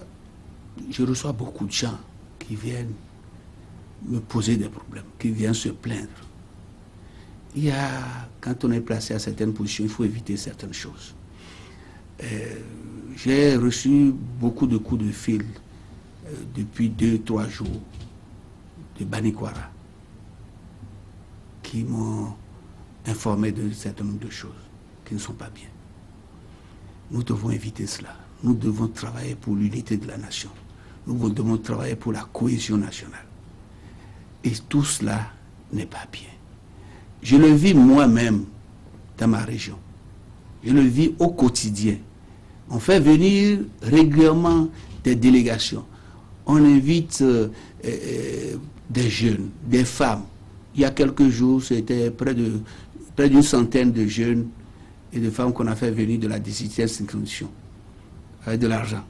Speaker 1: beaucoup de gens qui viennent me poser des problèmes, qui viennent se plaindre. Quand on est placé à certaines positions, il faut éviter certaines choses. J'ai reçu beaucoup de coups de fil depuis 2-3 jours de Banikwara qui m'ont informé d'un certain nombre de choses qui ne sont pas bien. Nous devons éviter cela. Nous devons travailler pour l'unité de la nation. Nous devons travailler pour la cohésion nationale. Et tout cela n'est pas bien. Je le vis moi-même dans ma région. Je le vis au quotidien. On fait venir régulièrement des délégations. On invite des jeunes, des femmes. Il y a quelques jours, c'était près d'une centaine de jeunes et de femmes qu'on a fait venir de la 17e circonscription avec de l'argent.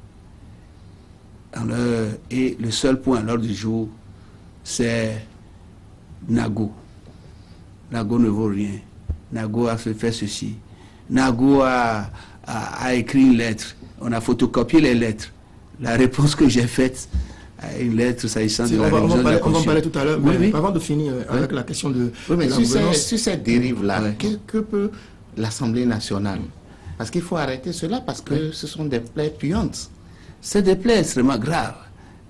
Speaker 1: Et le seul point à l'ordre du jour, c'est Nago. Nago ne vaut rien. Nago a fait ceci. Nago a a écrit une lettre. On a photocopié les lettres. La réponse que j'ai faite à une lettre s'agissant de la révision de la Constitution.
Speaker 2: On va en parler tout à l'heure,
Speaker 1: oui,
Speaker 2: mais
Speaker 1: oui.
Speaker 2: avant de finir avec la question de
Speaker 3: mais
Speaker 2: la
Speaker 3: sur cette dérive-là, que peut l'Assemblée nationale? Parce qu'il faut arrêter cela, parce que ce sont des plaies puantes.
Speaker 1: C'est des plaies extrêmement graves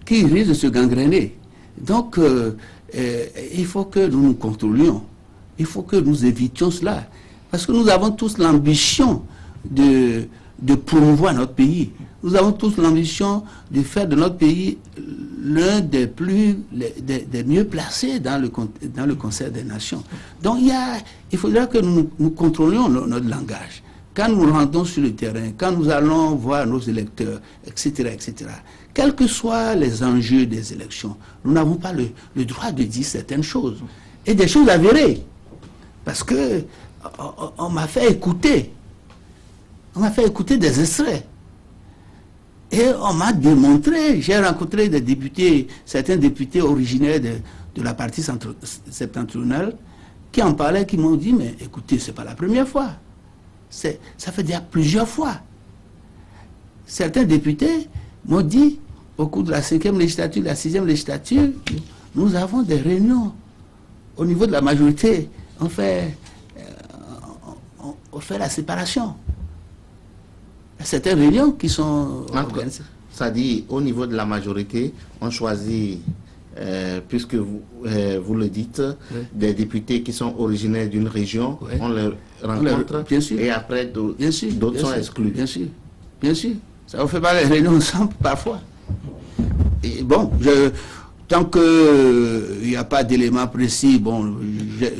Speaker 1: qui risquent de se gangréner. Donc, il faut que nous nous contrôlions. Il faut que nous évitions cela. Parce que nous avons tous l'ambition de promouvoir notre pays. Nous avons tous l'ambition de faire de notre pays l'un des mieux placés dans le concert des nations. Donc, il faudra que nous contrôlions notre langage. Quand nous rentrons sur le terrain, quand nous allons voir nos électeurs, etc., etc., quels que soient les enjeux des élections, nous n'avons pas le droit de dire certaines choses. Et des choses avérées. Parce que on m'a fait écouter. On m'a fait écouter des extraits. Et on m'a démontré, j'ai rencontré des députés, certains députés originaires de la partie septentrionale, qui en parlaient, qui m'ont dit, mais écoutez, c'est pas la première fois. Ça fait déjà plusieurs fois. Certains députés m'ont dit, au cours de la 5e législature, la 6e législature, nous avons des réunions au niveau de la majorité. On fait la séparation. Il y a certaines réunions qui sont organisées.
Speaker 3: Ça dit, au niveau de la majorité, on choisit, puisque vous le dites, des députés qui sont originaires d'une région, on les rencontre,
Speaker 1: bien sûr.
Speaker 3: Et après, d'autres sont exclus.
Speaker 1: Bien sûr, bien sûr. Ça ne fait pas les réunions ensemble, parfois. Et bon, tant qu'il n'y a pas d'éléments précis, bon,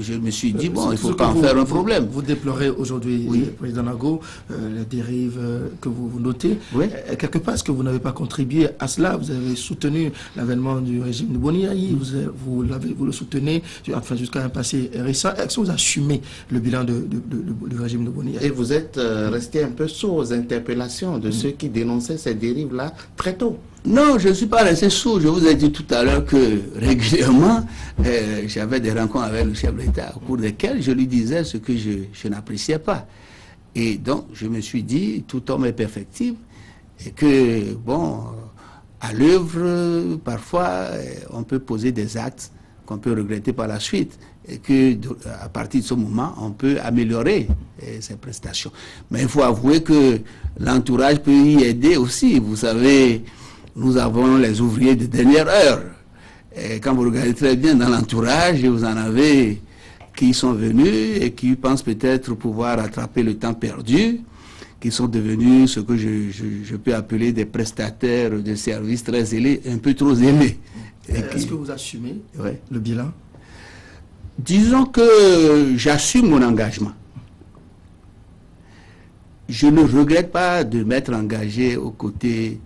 Speaker 1: je me suis dit, bon, il ne faut pas en faire un problème.
Speaker 2: Vous déplorez aujourd'hui, Président Nago, les dérives que vous notez.
Speaker 1: Oui.
Speaker 2: Quelque part, est-ce que vous n'avez pas contribué à cela? Vous avez soutenu l'avènement du régime de Boni Yayi, vous le soutenez, enfin, jusqu'à un passé récent. Est-ce que vous assumez le bilan du régime de Boni Yayi?
Speaker 3: Et vous êtes resté un peu sourd aux interpellations de ceux qui dénonçaient ces dérives-là très tôt.
Speaker 1: Non, je ne suis pas resté sourd. Je vous ai dit tout à l'heure que régulièrement, j'avais des rencontres avec le chef de l'État au cours desquelles je lui disais ce que je n'appréciais pas. Et donc, je me suis dit, tout homme est perfectible et que, bon, à l'œuvre, parfois, on peut poser des actes qu'on peut regretter par la suite et que, à partir de ce moment, on peut améliorer ses prestations. Mais il faut avouer que l'entourage peut y aider aussi. Vous savez, nous avons les ouvriers de dernière heure. Et quand vous regardez très bien dans l'entourage, vous en avez qui sont venus et qui pensent peut-être pouvoir rattraper le temps perdu, qui sont devenus ce que je peux appeler des prestataires de services très zélés, un peu trop zélés.
Speaker 2: Est-ce que vous assumez le bilan?
Speaker 1: Disons que j'assume mon engagement. Je ne regrette pas de m'être engagé aux côtés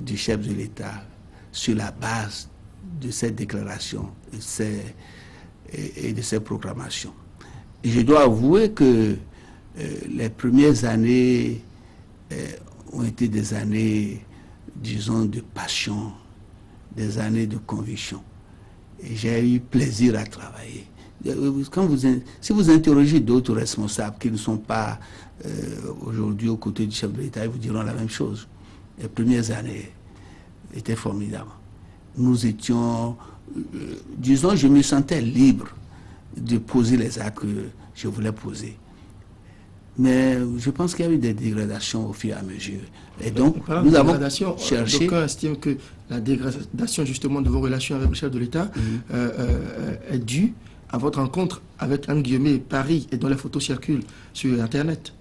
Speaker 1: du chef de l'État sur la base de cette déclaration et de ces proclamations. Et je dois avouer que les premières années ont été des années, disons, de passion, des années de conviction. Et j'ai eu plaisir à travailler. Si vous interrogez d'autres responsables qui ne sont pas aujourd'hui aux côtés du chef de l'État, ils vous diront la même chose. Les premières années étaient formidables. Nous étions, disons, je me sentais libre de poser les actes que je voulais poser. Mais je pense qu'il y a eu des dégradations au fur et à mesure. Et donc, nous avons cherché...
Speaker 2: D'aucuns estiment que la dégradation justement de vos relations avec le chef de l'État est due à votre rencontre avec, entre guillemets, Paris et dont les photos circulent sur Internet.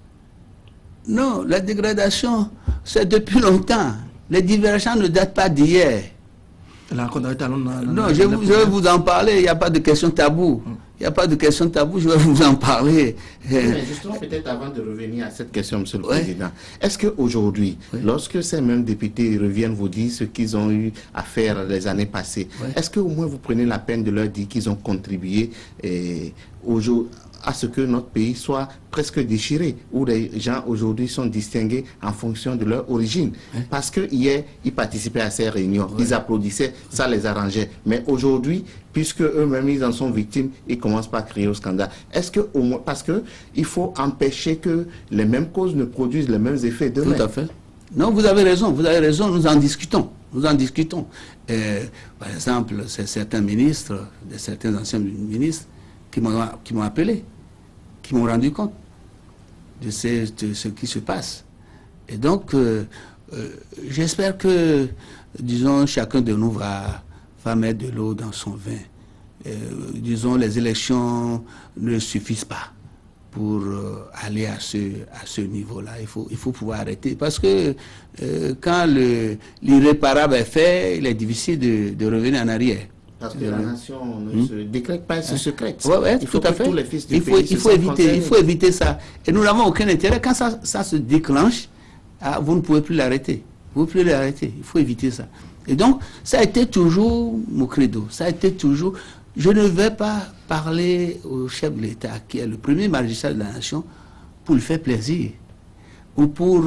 Speaker 1: Non, la dégradation, c'est depuis longtemps. Les divergences ne datent pas d'hier. Non, je vais vous en parler, il n'y a pas de question taboue. Il n'y a pas de question taboue, je vais vous en parler.
Speaker 3: Mais justement, peut-être avant de revenir à cette question, Monsieur le Président, est-ce qu'aujourd'hui, lorsque ces mêmes députés reviennent vous dire ce qu'ils ont eu à faire les années passées, est-ce qu'au moins vous prenez la peine de leur dire qu'ils ont contribué à ce que notre pays soit presque déchiré, où les gens aujourd'hui sont distingués en fonction de leur origine. Parce que hier, ils participaient à ces réunions, ils applaudissaient, ça les arrangeait. Mais aujourd'hui, puisque eux-mêmes ils en sont victimes, ils commencent par crier au scandale. Est-ce que, au moins, parce que il faut empêcher que les mêmes causes ne produisent les mêmes effets demain.
Speaker 1: Tout à fait. Non, vous avez raison, nous en discutons. Nous en discutons. Par exemple, c'est certains ministres, certains anciens ministres, qui m'ont appelé, qui m'ont rendu compte de ce qui se passe. Et donc, j'espère que, disons, chacun de nous va mettre de l'eau dans son vin. Disons, les élections ne suffisent pas pour aller à ce niveau-là. Il faut pouvoir arrêter. Parce que quand l'irréparable est fait, il est difficile de revenir en arrière.
Speaker 3: Parce que la nation ne se décrète pas, elle se secrète.
Speaker 1: Ouais, tout à fait.
Speaker 3: Tous les fils du
Speaker 1: il faut éviter ça. Et nous n'avons aucun intérêt. Quand ça se déclenche, vous ne pouvez plus l'arrêter. Vous ne pouvez plus l'arrêter. Il faut éviter ça. Et donc, ça a été toujours mon credo. Ça a été toujours... Je ne vais pas parler au chef de l'État, qui est le premier magistrat de la nation, pour lui faire plaisir, ou pour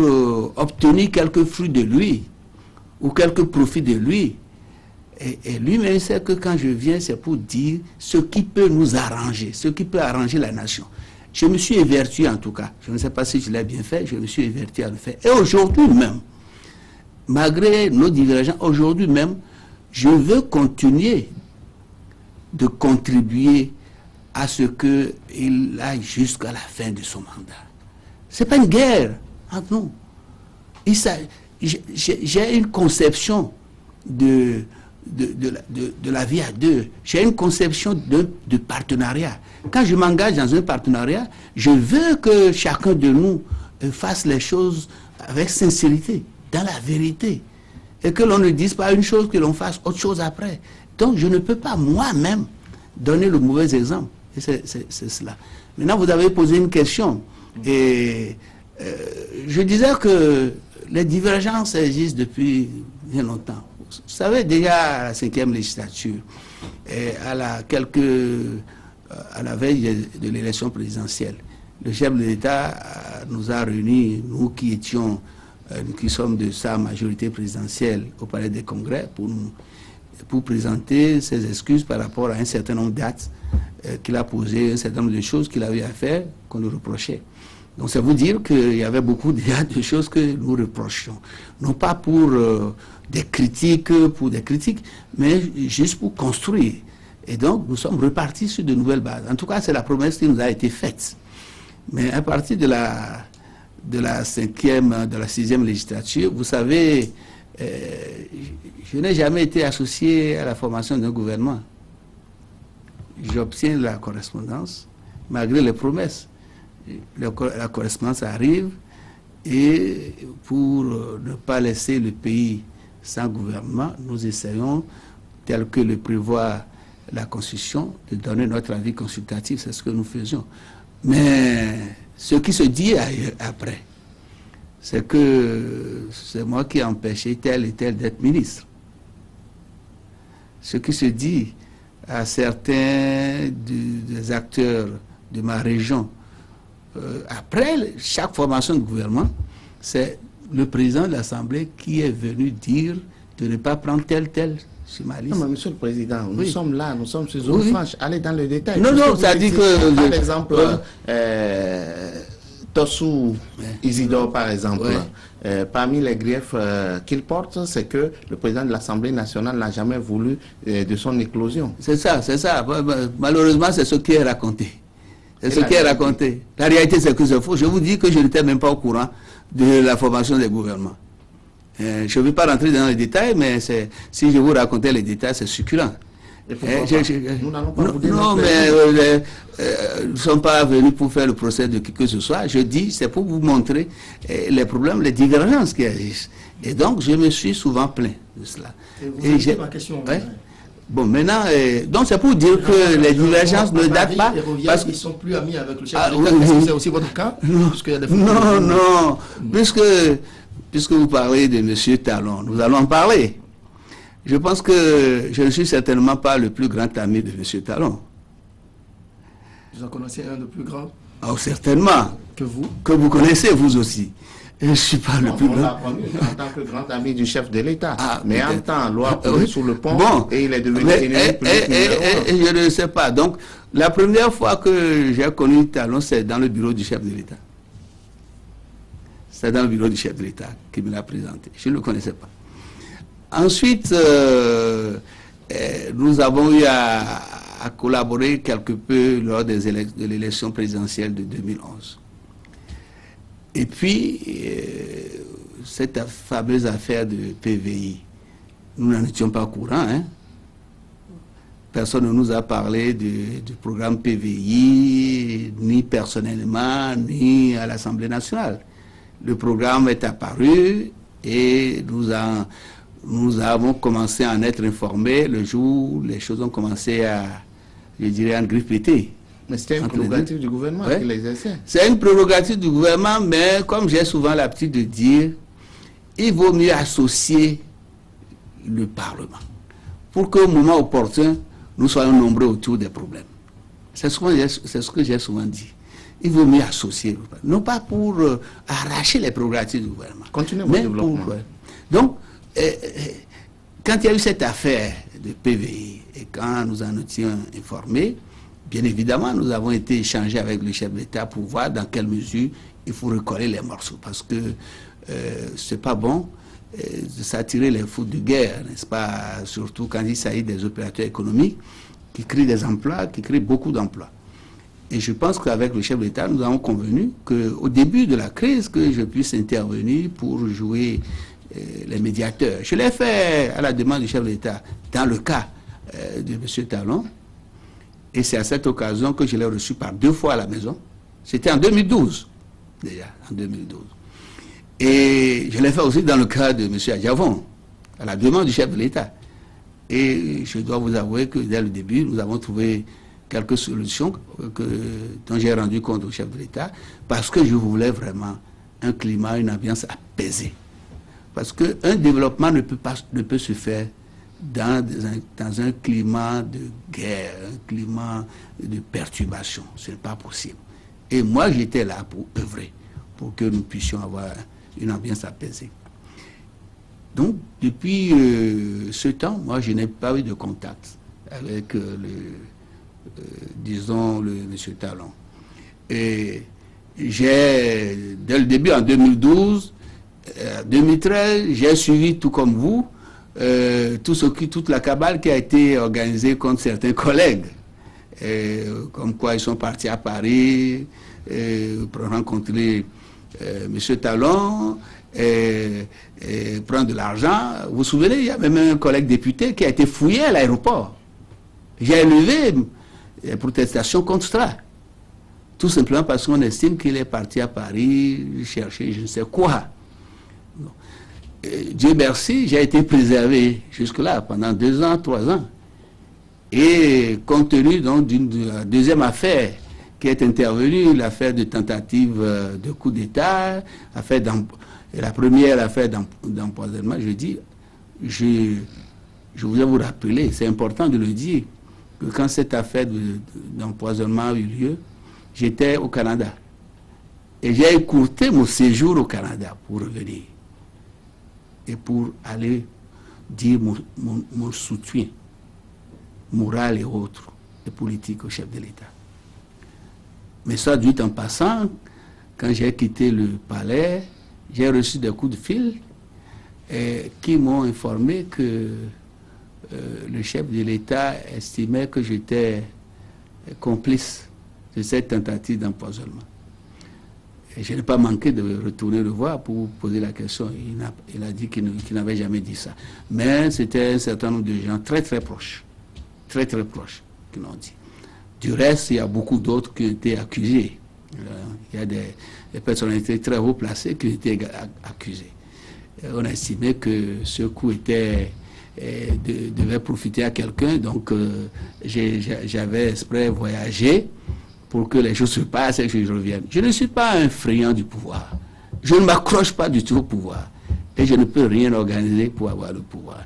Speaker 1: obtenir quelques fruits de lui, ou quelques profits de lui. Et lui-même sait que quand je viens, c'est pour dire ce qui peut nous arranger, ce qui peut arranger la nation. Je me suis évertué en tout cas. Je ne sais pas si je l'ai bien fait, je me suis évertué à le faire. Et aujourd'hui même, malgré nos divergences, aujourd'hui même, je veux continuer de contribuer à ce qu'il aille jusqu'à la fin de son mandat. Ce n'est pas une guerre entre nous. J'ai une conception de la vie à deux. J'ai une conception de partenariat. Quand je m'engage dans un partenariat, je veux que chacun de nous fasse les choses avec sincérité, dans la vérité. Et que l'on ne dise pas une chose, que l'on fasse autre chose après. Donc je ne peux pas moi-même donner le mauvais exemple. Et c'est cela. Maintenant, vous avez posé une question. Et je disais que les divergences existent depuis bien longtemps. Vous savez, déjà à la 5e législature, et à la veille de l'élection présidentielle, le chef de l'État nous a réunis, nous qui sommes de sa majorité présidentielle au Palais des Congrès, pour présenter ses excuses par rapport à un certain nombre d'actes qu'il a posés, un certain nombre de choses qu'il avait à faire, qu'on nous reprochait. Donc c'est vous dire qu'il y avait beaucoup de choses que nous reprochions. Non pas pour des critiques, mais juste pour construire. Et donc nous sommes repartis sur de nouvelles bases. En tout cas, c'est la promesse qui nous a été faite. Mais à partir de la 6e législature, vous savez, je n'ai jamais été associé à la formation d'un gouvernement. J'obtiens la correspondance, malgré les promesses. La correspondance arrive, et pour ne pas laisser le pays sans gouvernement, nous essayons, tel que le prévoit la Constitution, de donner notre avis consultatif. C'est ce que nous faisions. Mais ce qui se dit après, c'est que c'est moi qui ai empêché tel et tel d'être ministre. Ce qui se dit à certains des acteurs de ma région, après chaque formation de gouvernement, c'est le président de l'Assemblée qui est venu dire de ne pas prendre tel sur ma liste.
Speaker 3: Non, mais Monsieur le Président, nous sommes là, nous sommes sur zone franche. Allez dans le détail.
Speaker 1: Non, ça dit que...
Speaker 3: Par exemple, Tossou Isidore, par exemple, parmi les griefs qu'il porte, c'est que le président de l'Assemblée nationale n'a jamais voulu de son éclosion.
Speaker 1: C'est ça. Malheureusement, c'est ce qui est raconté. C'est ce qui est raconté. La réalité, c'est que c'est faux. Je vous dis que je n'étais même pas au courant de la formation des gouvernements. Je ne vais pas rentrer dans les détails, mais si je vous racontais les détails, c'est succulent.
Speaker 3: Nous n'allons pas vous dire.
Speaker 1: Non, mais nous ne sommes pas venus pour faire le procès de qui que ce soit. Je dis, c'est pour vous montrer les problèmes, les divergences qui existent. Et donc, je me suis souvent plaint de cela.
Speaker 2: Et vous avez ma question.
Speaker 1: Bon, maintenant, donc c'est pour dire que les divergences ne datent pas.
Speaker 2: Parce qu'ils ne sont plus amis avec le chef de l'État. Est-ce que c'est aussi votre cas?
Speaker 1: Non. Puisque vous parlez de M. Talon, nous allons en parler. Je pense que je ne suis certainement pas le plus grand ami de M. Talon.
Speaker 2: Vous en connaissez un de plus grand?
Speaker 1: Oh, certainement.
Speaker 2: Que vous?
Speaker 1: Que vous connaissez, vous aussi. Je ne suis pas le plus
Speaker 3: On
Speaker 1: grand.
Speaker 3: l'a connu en tant que grand ami du chef de l'État.
Speaker 1: Ah,
Speaker 3: mais en temps, loi
Speaker 1: oui.
Speaker 3: sur le pont,
Speaker 1: Bon,
Speaker 3: et il est devenu
Speaker 1: mais,
Speaker 3: ennemi public numéro un.
Speaker 1: je ne sais pas. Donc, la première fois que j'ai connu Talon, c'est dans le bureau du chef de l'État. C'est dans le bureau du chef de l'État qui me l'a présenté. Je ne le connaissais pas. Ensuite, nous avons eu à collaborer quelque peu lors de l'élection présidentielle de 2011. Et puis, cette fameuse affaire de PVI, nous n'en étions pas au courant. Hein? Personne ne nous a parlé du programme PVI, ni personnellement, ni à l'Assemblée nationale. Le programme est apparu et nous avons commencé à en être informés le jour où les choses ont commencé à, je dirais, en griffer.
Speaker 3: Mais c'était une prérogative du gouvernement qui l'exerçait.
Speaker 1: C'est une prérogative du gouvernement, mais comme j'ai souvent l'habitude de dire, il vaut mieux associer le Parlement pour qu'au moment opportun, nous soyons nombreux autour des problèmes. C'est ce que j'ai souvent dit. Il vaut mieux associer le Parlement. Non pas pour arracher les prérogatives du gouvernement.
Speaker 3: Continuez votre développement.
Speaker 1: Donc, quand il y a eu cette affaire de PVI et quand nous en étions informés, bien évidemment, nous avons été échangés avec le chef d'État pour voir dans quelle mesure il faut recoller les morceaux. Parce que c'est pas bon de s'attirer les fous de guerre, n'est-ce pas? Surtout quand il s'agit des opérateurs économiques qui créent des emplois, qui créent beaucoup d'emplois. Et je pense qu'avec le chef d'État, nous avons convenu qu'au début de la crise, que je puisse intervenir pour jouer les médiateurs. Je l'ai fait à la demande du chef d'État dans le cas de M. Talon. Et c'est à cette occasion que je l'ai reçu par 2 fois à la maison. C'était en 2012, déjà, en 2012. Et je l'ai fait aussi dans le cas de M. Adjavon, à la demande du chef de l'État. Et je dois vous avouer que dès le début, nous avons trouvé quelques solutions dont j'ai rendu compte au chef de l'État, parce que je voulais vraiment un climat, une ambiance apaisée. Parce qu'un développement ne peut se faire dans un climat de guerre, un climat de perturbation. Ce n'est pas possible. Et moi, j'étais là pour œuvrer, pour que nous puissions avoir une ambiance apaisée. Donc, depuis ce temps, moi, je n'ai pas eu de contact avec disons, M. Talon. Et dès le début, en 2012, 2013, j'ai suivi, tout comme vous, toute la cabale qui a été organisée contre certains collègues, comme quoi ils sont partis à Paris pour rencontrer M. Talon, prendre de l'argent. Vous vous souvenez, il y a même un collègue député qui a été fouillé à l'aéroport. J'ai élevé des protestations contre ça. Tout simplement parce qu'on estime qu'il est parti à Paris chercher je ne sais quoi. Dieu merci, j'ai été préservé jusque-là pendant 2 ans, 3 ans. Et compte tenu donc d'une deuxième affaire qui est intervenue, l'affaire de tentative de coup d'État, la première affaire d'empoisonnement, je dis, je voudrais vous rappeler, c'est important de le dire, que quand cette affaire d'empoisonnement a eu lieu, j'étais au Canada. Et j'ai écourté mon séjour au Canada pour revenir. Et pour aller dire mon soutien moral et autres, et politique au chef de l'État. Mais ça, dit en passant, quand j'ai quitté le palais, j'ai reçu des coups de fil qui m'ont informé que le chef de l'État estimait que j'étais complice de cette tentative d'empoisonnement. Et je n'ai pas manqué de retourner le voir pour poser la question. Il a dit qu'il n'avait jamais dit ça. Mais c'était un certain nombre de gens très très proches, très proches, qui l'ont dit. Du reste, il y a beaucoup d'autres qui ont été accusés. Il y a des personnalités très haut placées qui ont été accusées. On a estimé que ce coup devait profiter à quelqu'un, donc j'avais exprès voyagé pour que les choses se passent et que je revienne. Je ne suis pas un friand du pouvoir. Je ne m'accroche pas du tout au pouvoir. Et je ne peux rien organiser pour avoir le pouvoir.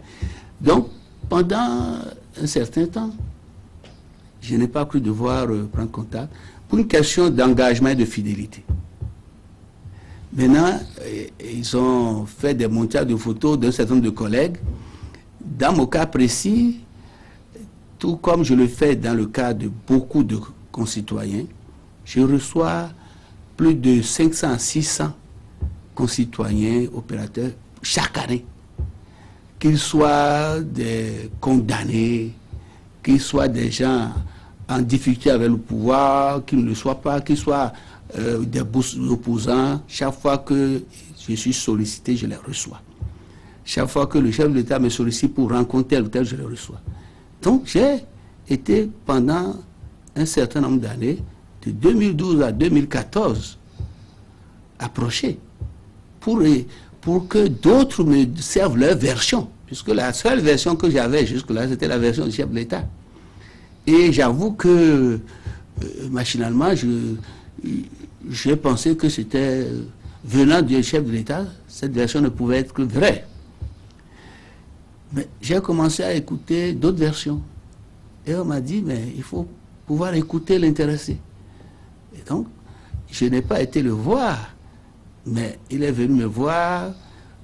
Speaker 1: Donc, pendant un certain temps, je n'ai pas cru devoir prendre contact pour une question d'engagement et de fidélité. Maintenant, ils ont fait des montages de photos d'un certain nombre de collègues. Dans mon cas précis, tout comme je le fais dans le cas de beaucoup de concitoyens, je reçois plus de 500 à 600 concitoyens, opérateurs, chaque année. Qu'ils soient des condamnés, qu'ils soient des gens en difficulté avec le pouvoir, qu'ils ne le soient pas, qu'ils soient des opposants. Chaque fois que je suis sollicité, je les reçois. Chaque fois que le chef de l'État me sollicite pour rencontrer tel ou tel, je les reçois. Donc j'ai été pendant un certain nombre d'années, de 2012 à 2014, approché pour que d'autres me servent leur version, puisque la seule version que j'avais jusque-là, c'était la version du chef de l'État. Et j'avoue que, machinalement, j'ai pensé que c'était, venant du chef de l'État, cette version ne pouvait être que vraie. Mais j'ai commencé à écouter d'autres versions. Et on m'a dit, mais il faut pouvoir écouter l'intéressé. Et donc, je n'ai pas été le voir, mais il est venu me voir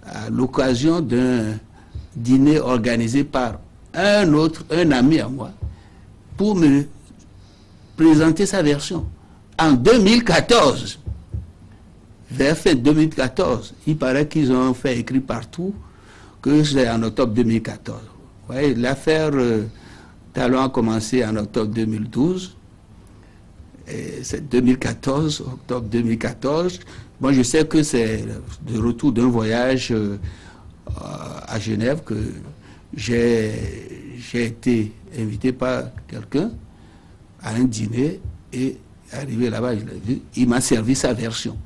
Speaker 1: à l'occasion d'un dîner organisé par un ami à moi, pour me présenter sa version. En 2014, vers fin 2014, il paraît qu'ils ont fait écrire partout que c'est en octobre 2014. Vous voyez, l'affaire Talon a commencé en octobre 2012. C'est 2014, octobre 2014. Moi, je sais que c'est de retour d'un voyage à Genève que j'ai été invité par quelqu'un à un dîner et arrivé là-bas, je l'ai vu, il m'a servi sa version.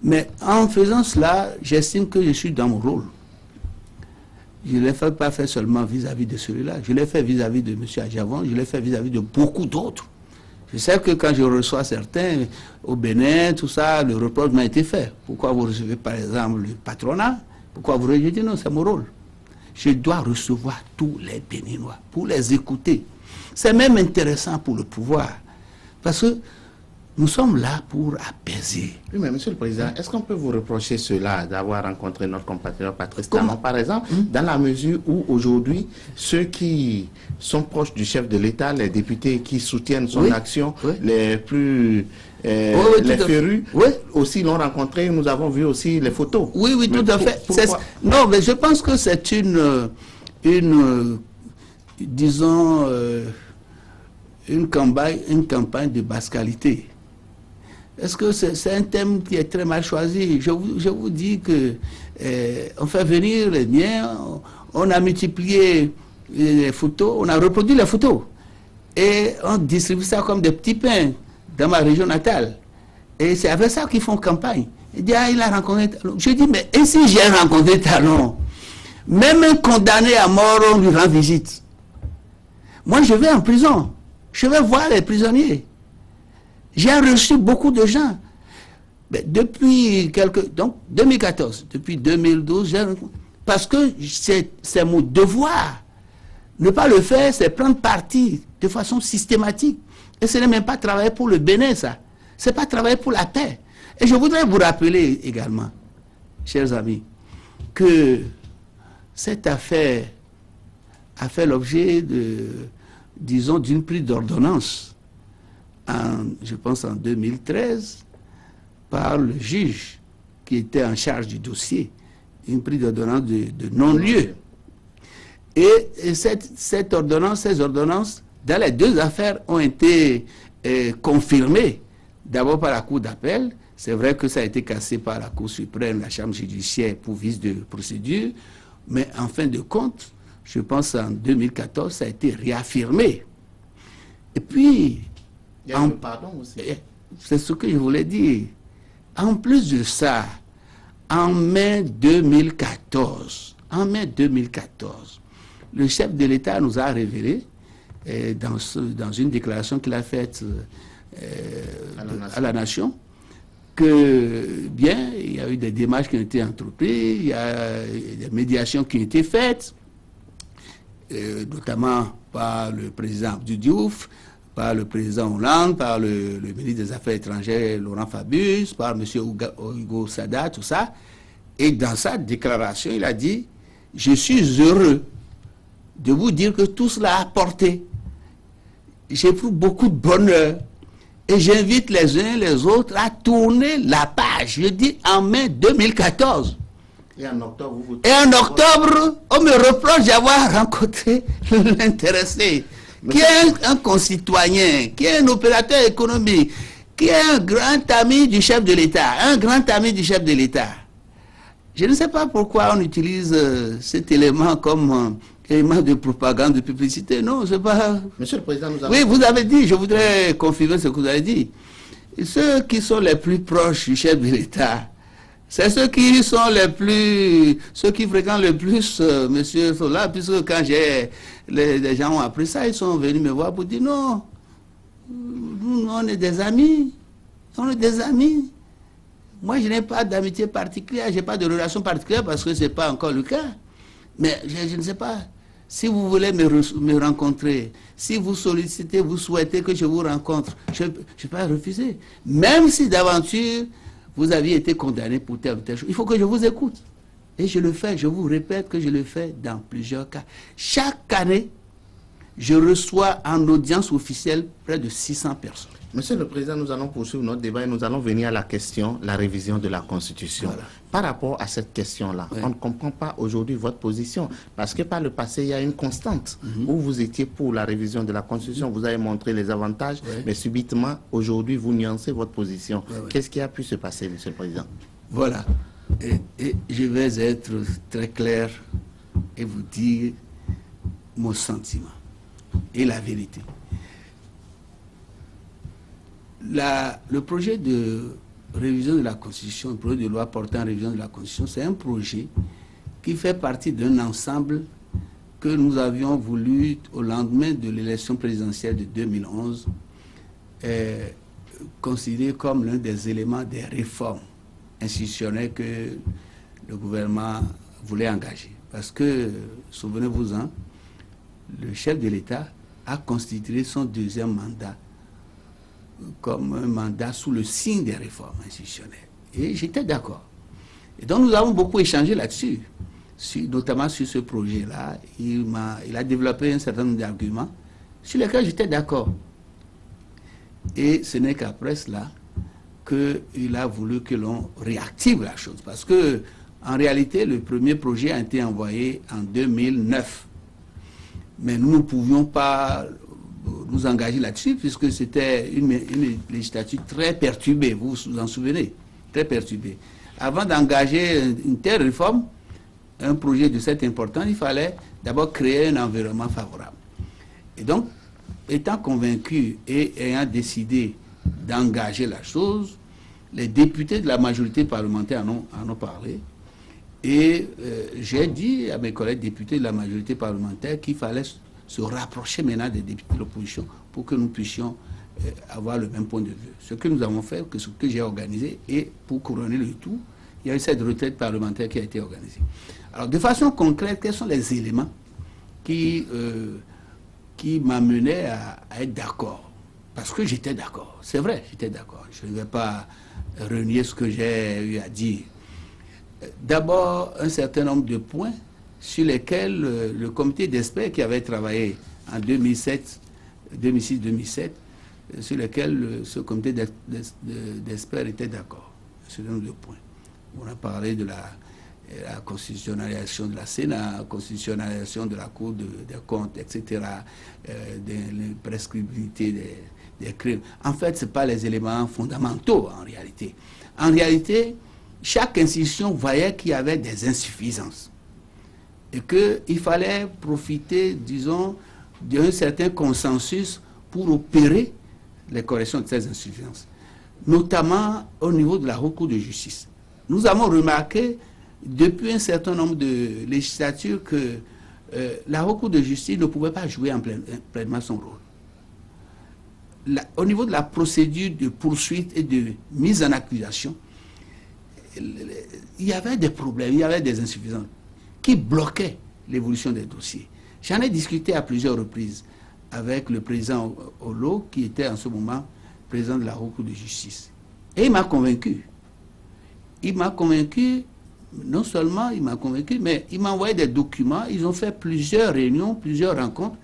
Speaker 1: Mais en faisant cela, j'estime que je suis dans mon rôle. Je ne l'ai pas fait seulement vis-à-vis de celui-là, je l'ai fait vis-à-vis de M. Adjavon, je l'ai fait vis-à-vis de beaucoup d'autres. Je sais que quand je reçois certains, au Bénin, tout ça, le reproche m'a été fait. Pourquoi vous recevez par exemple le patronat? Pourquoi vous rejetez? Non, c'est mon rôle. Je dois recevoir tous les Béninois pour les écouter. C'est même intéressant pour le pouvoir. Parce que nous sommes là pour apaiser.
Speaker 3: Oui, mais Monsieur le Président, est-ce qu'on peut vous reprocher cela, d'avoir rencontré notre compatriote Patrice Talon, par exemple, dans la mesure où aujourd'hui, ceux qui sont proches du chef de l'État, les députés qui soutiennent son action, les plus les férus, aussi l'ont rencontré, nous avons vu aussi les photos.
Speaker 1: Oui, oui, tout à fait. Non, mais je pense que c'est disons, une campagne de basse qualité. Est-ce que c'est un thème qui est très mal choisi? Je vous dis que on fait venir les miens, on a multiplié les photos, on a reproduit les photos et on distribue ça comme des petits pains dans ma région natale. Et c'est avec ça qu'ils font campagne. Il dit, ah, il a rencontré Talon. Je dis, mais et si j'ai rencontré Talon? Même un condamné à mort, on lui rend visite. Moi, je vais en prison. Je vais voir les prisonniers. J'ai reçu beaucoup de gens. Mais depuis donc 2014, depuis 2012, parce que c'est mon devoir. Ne pas le faire, c'est prendre parti de façon systématique. Et ce n'est même pas travailler pour le Bénin, ça. Ce n'est pas travailler pour la paix. Et je voudrais vous rappeler également, chers amis, que cette affaire a fait l'objet disons, d'une prise d'ordonnance, je pense en 2013, par le juge qui était en charge du dossier, une prise d'ordonnance de non-lieu. Et ces ordonnances, dans les deux affaires, ont été confirmées, d'abord par la Cour d'appel. C'est vrai que ça a été cassé par la Cour suprême, la Chambre judiciaire pour vice de procédure, mais en fin de compte, je pense en 2014, ça a été réaffirmé. Et puis,
Speaker 3: il y a eu le pardon aussi.
Speaker 1: C'est ce que je voulais dire. En plus de ça, en mai 2014, le chef de l'État nous a révélé, dans une déclaration qu'il a faite à la nation, que bien, il y a eu des démarches qui ont été entreprises, il y a des médiations qui ont été faites, notamment par le président Abdou Diouf, par le président Hollande, par le ministre des Affaires étrangères Laurent Fabius, par M. Hugo Sada, tout ça. Et dans sa déclaration, il a dit « Je suis heureux de vous dire que tout cela a porté. J'éprouve beaucoup de bonheur. Et j'invite les uns et les autres à tourner la page. » Je dis en mai 2014.
Speaker 3: Et en octobre,
Speaker 1: on me reproche d'avoir rencontré l'intéressé, qui est un concitoyen, qui est un opérateur économique, qui est un grand ami du chef de l'État, Je ne sais pas pourquoi on utilise cet élément comme élément de propagande, de publicité. Non, c'est pas...
Speaker 3: Monsieur le Président, nous avons...
Speaker 1: Oui, vous avez dit, je voudrais confirmer ce que vous avez dit. Ceux qui sont les plus proches du chef de l'État, c'est ceux qui fréquentent le plus Monsieur Sola, puisque quand les gens ont appris ça, ils sont venus me voir pour dire non, nous, on est des amis, Moi, je n'ai pas d'amitié particulière, je n'ai pas de relation particulière parce que ce n'est pas encore le cas. Mais je ne sais pas, si vous voulez me rencontrer, si vous sollicitez, vous souhaitez que je vous rencontre, je ne vais pas refuser. Même si d'aventure, vous aviez été condamné pour telle ou telle chose, il faut que je vous écoute. Et je le fais, je vous répète que je le fais dans plusieurs cas. Chaque année, je reçois en audience officielle près de 600 personnes.
Speaker 3: Monsieur le Président, nous allons poursuivre notre débat et nous allons venir à la question, la révision de la Constitution. Voilà. Par rapport à cette question-là, on ne comprend pas aujourd'hui votre position, parce que par le passé, il y a une constante où vous étiez pour la révision de la Constitution, vous avez montré les avantages, mais subitement, aujourd'hui, vous nuancez votre position. Qu'est-ce qui a pu se passer, Monsieur le Président?
Speaker 1: Voilà. Et je vais être très clair et vous dire mon sentiment et la vérité. Le projet de révision de la Constitution, le projet de loi portant révision de la Constitution, c'est un projet qui fait partie d'un ensemble que nous avions voulu, au lendemain de l'élection présidentielle de 2011, considérer comme l'un des éléments des réformes institutionnelles que le gouvernement voulait engager. Parce que, souvenez-vous-en, le chef de l'État a constitué son deuxième mandat comme un mandat sous le signe des réformes institutionnelles. Et j'étais d'accord. Et donc nous avons beaucoup échangé là-dessus, notamment sur ce projet-là. Il a développé un certain nombre d'arguments sur lesquels j'étais d'accord. Et ce n'est qu'après cela qu'il a voulu que l'on réactive la chose. Parce que, en réalité, le premier projet a été envoyé en 2009. Mais nous ne pouvions pas nous engager là-dessus, puisque c'était une législature très perturbée, vous vous en souvenez, très perturbée. Avant d'engager une telle réforme, un projet de cette importance, il fallait d'abord créer un environnement favorable. Et donc, étant convaincu et ayant décidé d'engager la chose, les députés de la majorité parlementaire en ont parlé, et j'ai dit à mes collègues députés de la majorité parlementaire qu'il fallait se rapprocher maintenant des députés de l'opposition pour que nous puissions avoir le même point de vue. Ce que nous avons fait, ce que j'ai organisé, et pour couronner le tout, il y a eu cette retraite parlementaire qui a été organisée. Alors, de façon concrète, quels sont les éléments qui m'amenaient à être d'accord? Parce que j'étais d'accord, c'est vrai, j'étais d'accord. Je ne vais pas renier ce que j'ai eu à dire. D'abord, un certain nombre de points sur lesquels le comité d'experts qui avait travaillé en 2006-2007, sur lesquels ce comité d'experts était d'accord. C'est un nombre de points. On a parlé de la constitutionnalisation de la Sénat, la constitutionnalisation de la Cour des comptes, etc., de prescriptibilité des crimes. En fait, ce n'est pas les éléments fondamentaux en réalité. En réalité, chaque institution voyait qu'il y avait des insuffisances et qu'il fallait profiter, disons, d'un certain consensus pour opérer les corrections de ces insuffisances, notamment au niveau de la Haute Cour de justice. Nous avons remarqué depuis un certain nombre de législatures que la Haute Cour de justice ne pouvait pas jouer pleinement son rôle. Au niveau de la procédure de poursuite et de mise en accusation, il y avait des problèmes, il y avait des insuffisances qui bloquaient l'évolution des dossiers. J'en ai discuté à plusieurs reprises avec le président Olo, qui était en ce moment président de la Haute Cour de justice. Et il m'a convaincu. Il m'a convaincu, non seulement il m'a convaincu, mais il m'a envoyé des documents. Ils ont fait plusieurs réunions, plusieurs rencontres,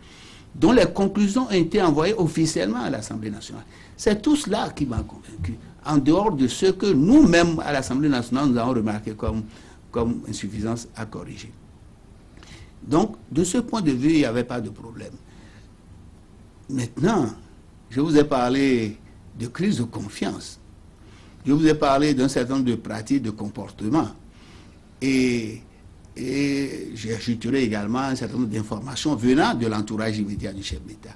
Speaker 1: dont les conclusions ont été envoyées officiellement à l'Assemblée nationale. C'est tout cela qui m'a convaincu, en dehors de ce que nous-mêmes, à l'Assemblée nationale, nous avons remarqué comme insuffisance à corriger. Donc, de ce point de vue, il n'y avait pas de problème. Maintenant, je vous ai parlé de crise de confiance. Je vous ai parlé d'un certain nombre de pratiques, de comportements. Et j'ajouterai également un certain nombre d'informations venant de l'entourage immédiat du chef d'État,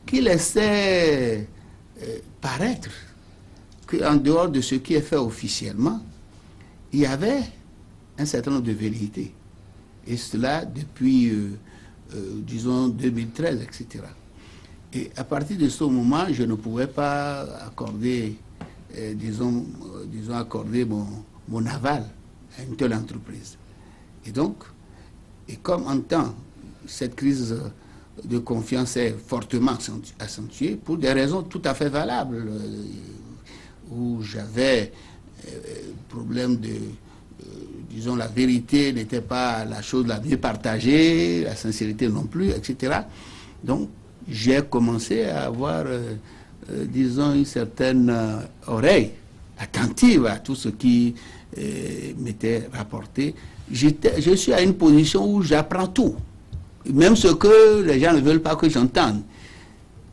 Speaker 1: qui laissait paraître qu'en dehors de ce qui est fait officiellement, il y avait un certain nombre de vérités. Et cela depuis, disons, 2013, etc. Et à partir de ce moment, je ne pouvais pas accorder, disons, accorder mon aval à une telle entreprise. Et donc, et comme en temps, cette crise de confiance est fortement accentuée, pour des raisons tout à fait valables, où j'avais problème de, disons, la vérité n'était pas la chose la mieux partagée, la sincérité non plus, etc. Donc, j'ai commencé à avoir, disons, une certaine oreille attentive à tout ce qui m'était rapporté. Je suis à une position où j'apprends tout, même ce que les gens ne veulent pas que j'entende.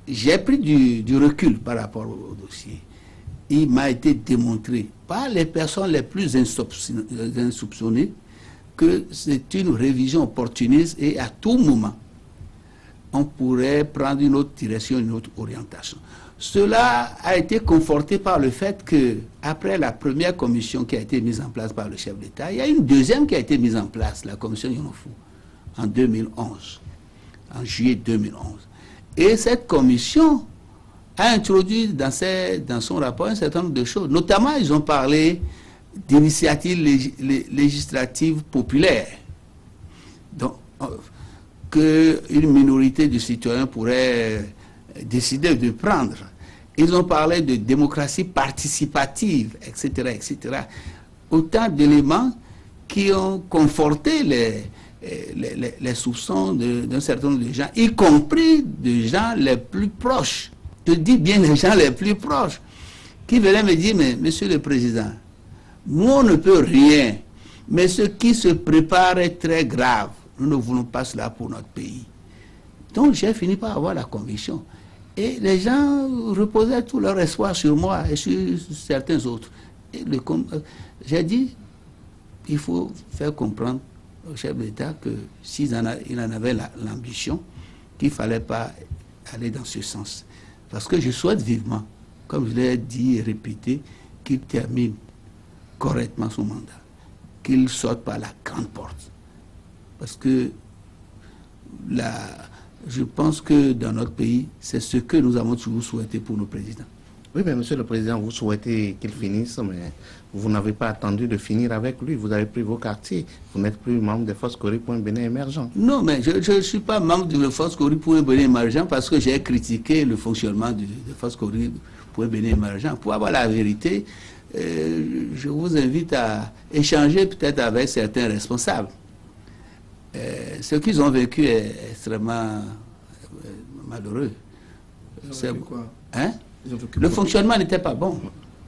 Speaker 1: J'ai pris du recul par rapport au dossier. Il m'a été démontré par les personnes les plus insoupçonnées que c'est une révision opportuniste et à tout moment, on pourrait prendre une autre direction, une autre orientation. Cela a été conforté par le fait que, après la première commission qui a été mise en place par le chef d'État, il y a une deuxième qui a été mise en place, la commission Yonofou, en 2011, en juillet 2011. Et cette commission a introduit dans son rapport un certain nombre de choses. Notamment, ils ont parlé d'initiatives législatives populaires. Donc, qu'une minorité de citoyens pourrait décider de prendre. Ils ont parlé de démocratie participative, etc., etc. Autant d'éléments qui ont conforté les soupçons d'un certain nombre de gens, y compris des gens les plus proches. Je dis bien les gens les plus proches, qui venaient me dire, mais Monsieur le Président, nous on ne peut rien, mais ce qui se prépare est très grave. Nous ne voulons pas cela pour notre pays. Donc j'ai fini par avoir la conviction. Et les gens reposaient tout leur espoir sur moi et sur certains autres. J'ai dit, il faut faire comprendre au chef d'État que s'il en avait l'ambition, qu'il ne fallait pas aller dans ce sens. Parce que je souhaite vivement, comme je l'ai dit et répété, qu'il termine correctement son mandat, qu'il sorte par la grande porte. Parce que je pense que dans notre pays, c'est ce que nous avons toujours souhaité pour nos présidents.
Speaker 3: Oui, mais Monsieur le Président, vous souhaitez qu'il finisse, mais vous n'avez pas attendu de finir avec lui. Vous avez pris vos quartiers. Vous n'êtes plus membre des Forces Cori pour un Bénin émergent.
Speaker 1: Non, mais je ne suis pas membre de la Force Cori pour un Bénin émergent parce que j'ai critiqué le fonctionnement de Force Cori pour un Bénin émergent. Pour avoir la vérité, je vous invite à échanger peut-être avec certains responsables. Ce qu'ils ont vécu est extrêmement malheureux.
Speaker 2: Ils ont vécu quoi?
Speaker 1: Hein? Le fonctionnement n'était pas bon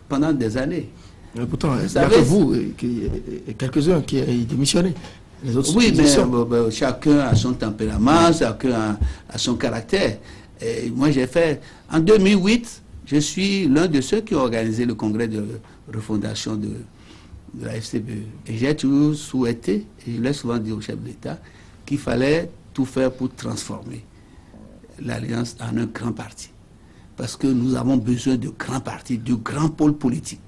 Speaker 1: pendant des années.
Speaker 2: Mais pourtant, il n'y a que vous et quelques-uns qui ont démissionné. Les autres,
Speaker 1: oui, mais chacun a son tempérament, chacun a son caractère. Et moi, j'ai fait... En 2008, je suis l'un de ceux qui ont organisé le congrès de refondation de la FCBE. Et j'ai toujours souhaité, et je l'ai souvent dit au chef d'État, qu'il fallait tout faire pour transformer l'Alliance en un grand parti. Parce que nous avons besoin de grands partis, de grands pôles politiques.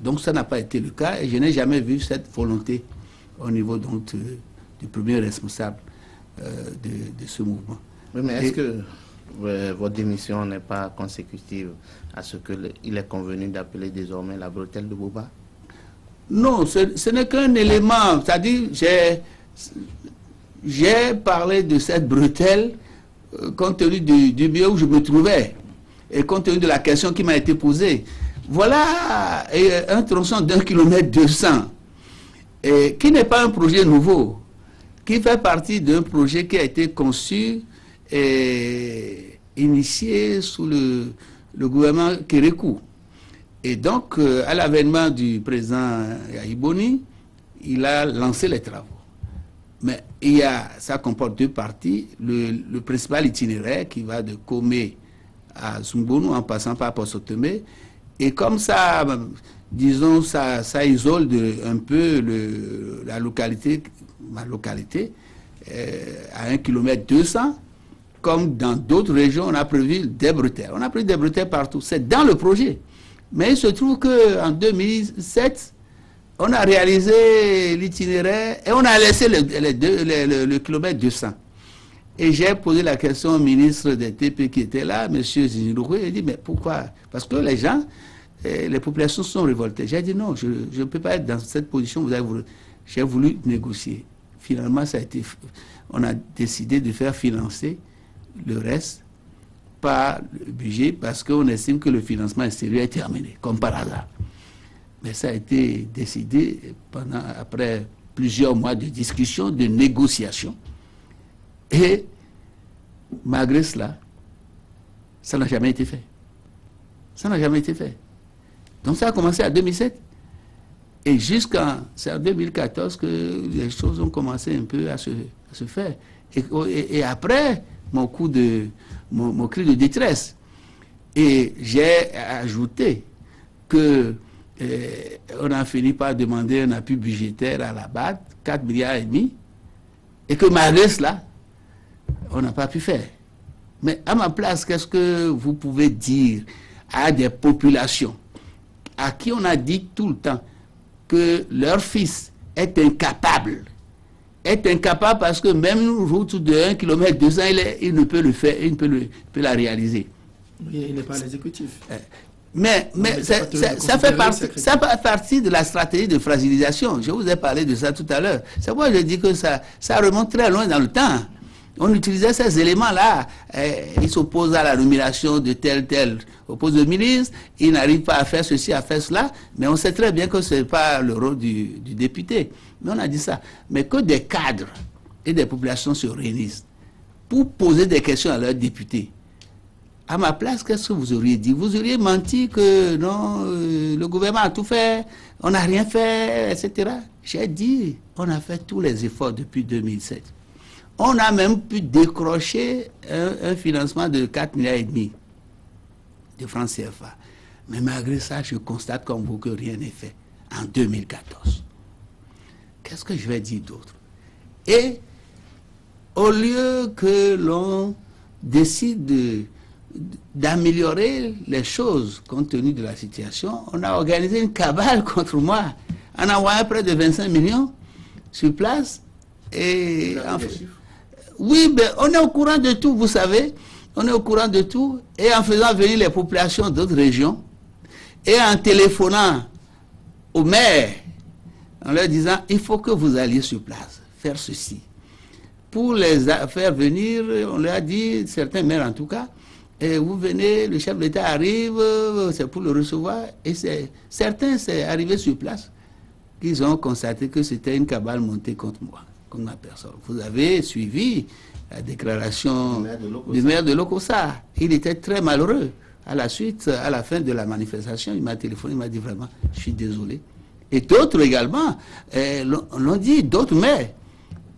Speaker 1: Donc ça n'a pas été le cas et je n'ai jamais vu cette volonté au niveau donc, du premier responsable de ce mouvement.
Speaker 3: Oui, mais est-ce que votre démission n'est pas consécutive à ce qu'il est convenu d'appeler désormais la bretelle de Boba?
Speaker 1: Non, ce n'est qu'un élément. C'est-à-dire, j'ai parlé de cette bretelle compte tenu du milieu où je me trouvais, et compte tenu de la question qui m'a été posée, voilà un tronçon d'1 km 200, qui n'est pas un projet nouveau, qui fait partie d'un projet qui a été conçu et initié sous le gouvernement Kérékou. Et donc, à l'avènement du président Yaïboni, il a lancé les travaux. Mais ça comporte deux parties. Le principal itinéraire qui va de Komé à Zumbonou en passant par Posotomé. Et comme ça, disons, ça isole un peu ma localité, à 1 km 200, comme dans d'autres régions, on a prévu des bretelles. On a pris des bretelles partout. C'est dans le projet. Mais il se trouve qu'en 2007, on a réalisé l'itinéraire et on a laissé le kilomètre 200. Et j'ai posé la question au ministre des TP qui était là, M. Zinouroué, il dit, mais pourquoi? Parce que les gens, les populations sont révoltées. J'ai dit, non, je ne peux pas être dans cette position. J'ai voulu négocier. Finalement, on a décidé de faire financer le reste par le budget parce qu'on estime que le financement extérieur est terminé, comme par hasard. Mais ça a été décidé après plusieurs mois de discussion, de négociation. Et malgré cela, ça n'a jamais été fait. Ça n'a jamais été fait. Donc ça a commencé en 2007. Et c'est en 2014 que les choses ont commencé un peu à se faire. Et après, mon cri de détresse. Et j'ai ajouté que on a fini par demander un appui budgétaire à la BAD, 4,5 milliards, et que malgré cela, on n'a pas pu faire. Mais à ma place, qu'est-ce que vous pouvez dire à des populations à qui on a dit tout le temps que leur fils est incapable parce que même une route de 1 km 200, il ne peut le faire, il ne peut la réaliser.
Speaker 2: Oui, il n'est pas l'exécutif.
Speaker 1: Mais ça fait partie de la stratégie de fragilisation. Je vous ai parlé de ça tout à l'heure. C'est pourquoi je dis que ça remonte très loin dans le temps. On utilisait ces éléments-là. Il s'oppose à la nomination de tel au poste de ministre. Il n'arrive pas à faire ceci, à faire cela. Mais on sait très bien que ce n'est pas le rôle du député. Mais on a dit ça. Mais que des cadres et des populations se réunissent pour poser des questions à leurs députés. À ma place, qu'est-ce que vous auriez dit? Vous auriez menti que non, le gouvernement a tout fait, on n'a rien fait, etc. J'ai dit, on a fait tous les efforts depuis 2007. On a même pu décrocher un financement de 4,5 milliards de francs CFA. Mais malgré ça, je constate comme vous que rien n'est fait en 2014. Qu'est-ce que je vais dire d'autre? Et au lieu que l'on décide d'améliorer les choses compte tenu de la situation, on a organisé une cabale contre moi en envoyant près de 25 millions sur place. Et oui, mais on est au courant de tout, vous savez, on est au courant de tout, et en faisant venir les populations d'autres régions, et en téléphonant aux maires, en leur disant, il faut que vous alliez sur place, faire ceci. Pour les faire venir, on leur a dit, certains maires en tout cas, et vous venez, le chef de l'État arrive, c'est pour le recevoir, et certains, c'est arrivé sur place, qu'ils ont constaté que c'était une cabale montée contre moi, contre ma personne. Vous avez suivi la déclaration du maire de Lokossa. Il était très malheureux. À la suite, à la fin de la manifestation, il m'a téléphoné, il m'a dit vraiment, je suis désolé. Et d'autres également l'ont dit, d'autres maires.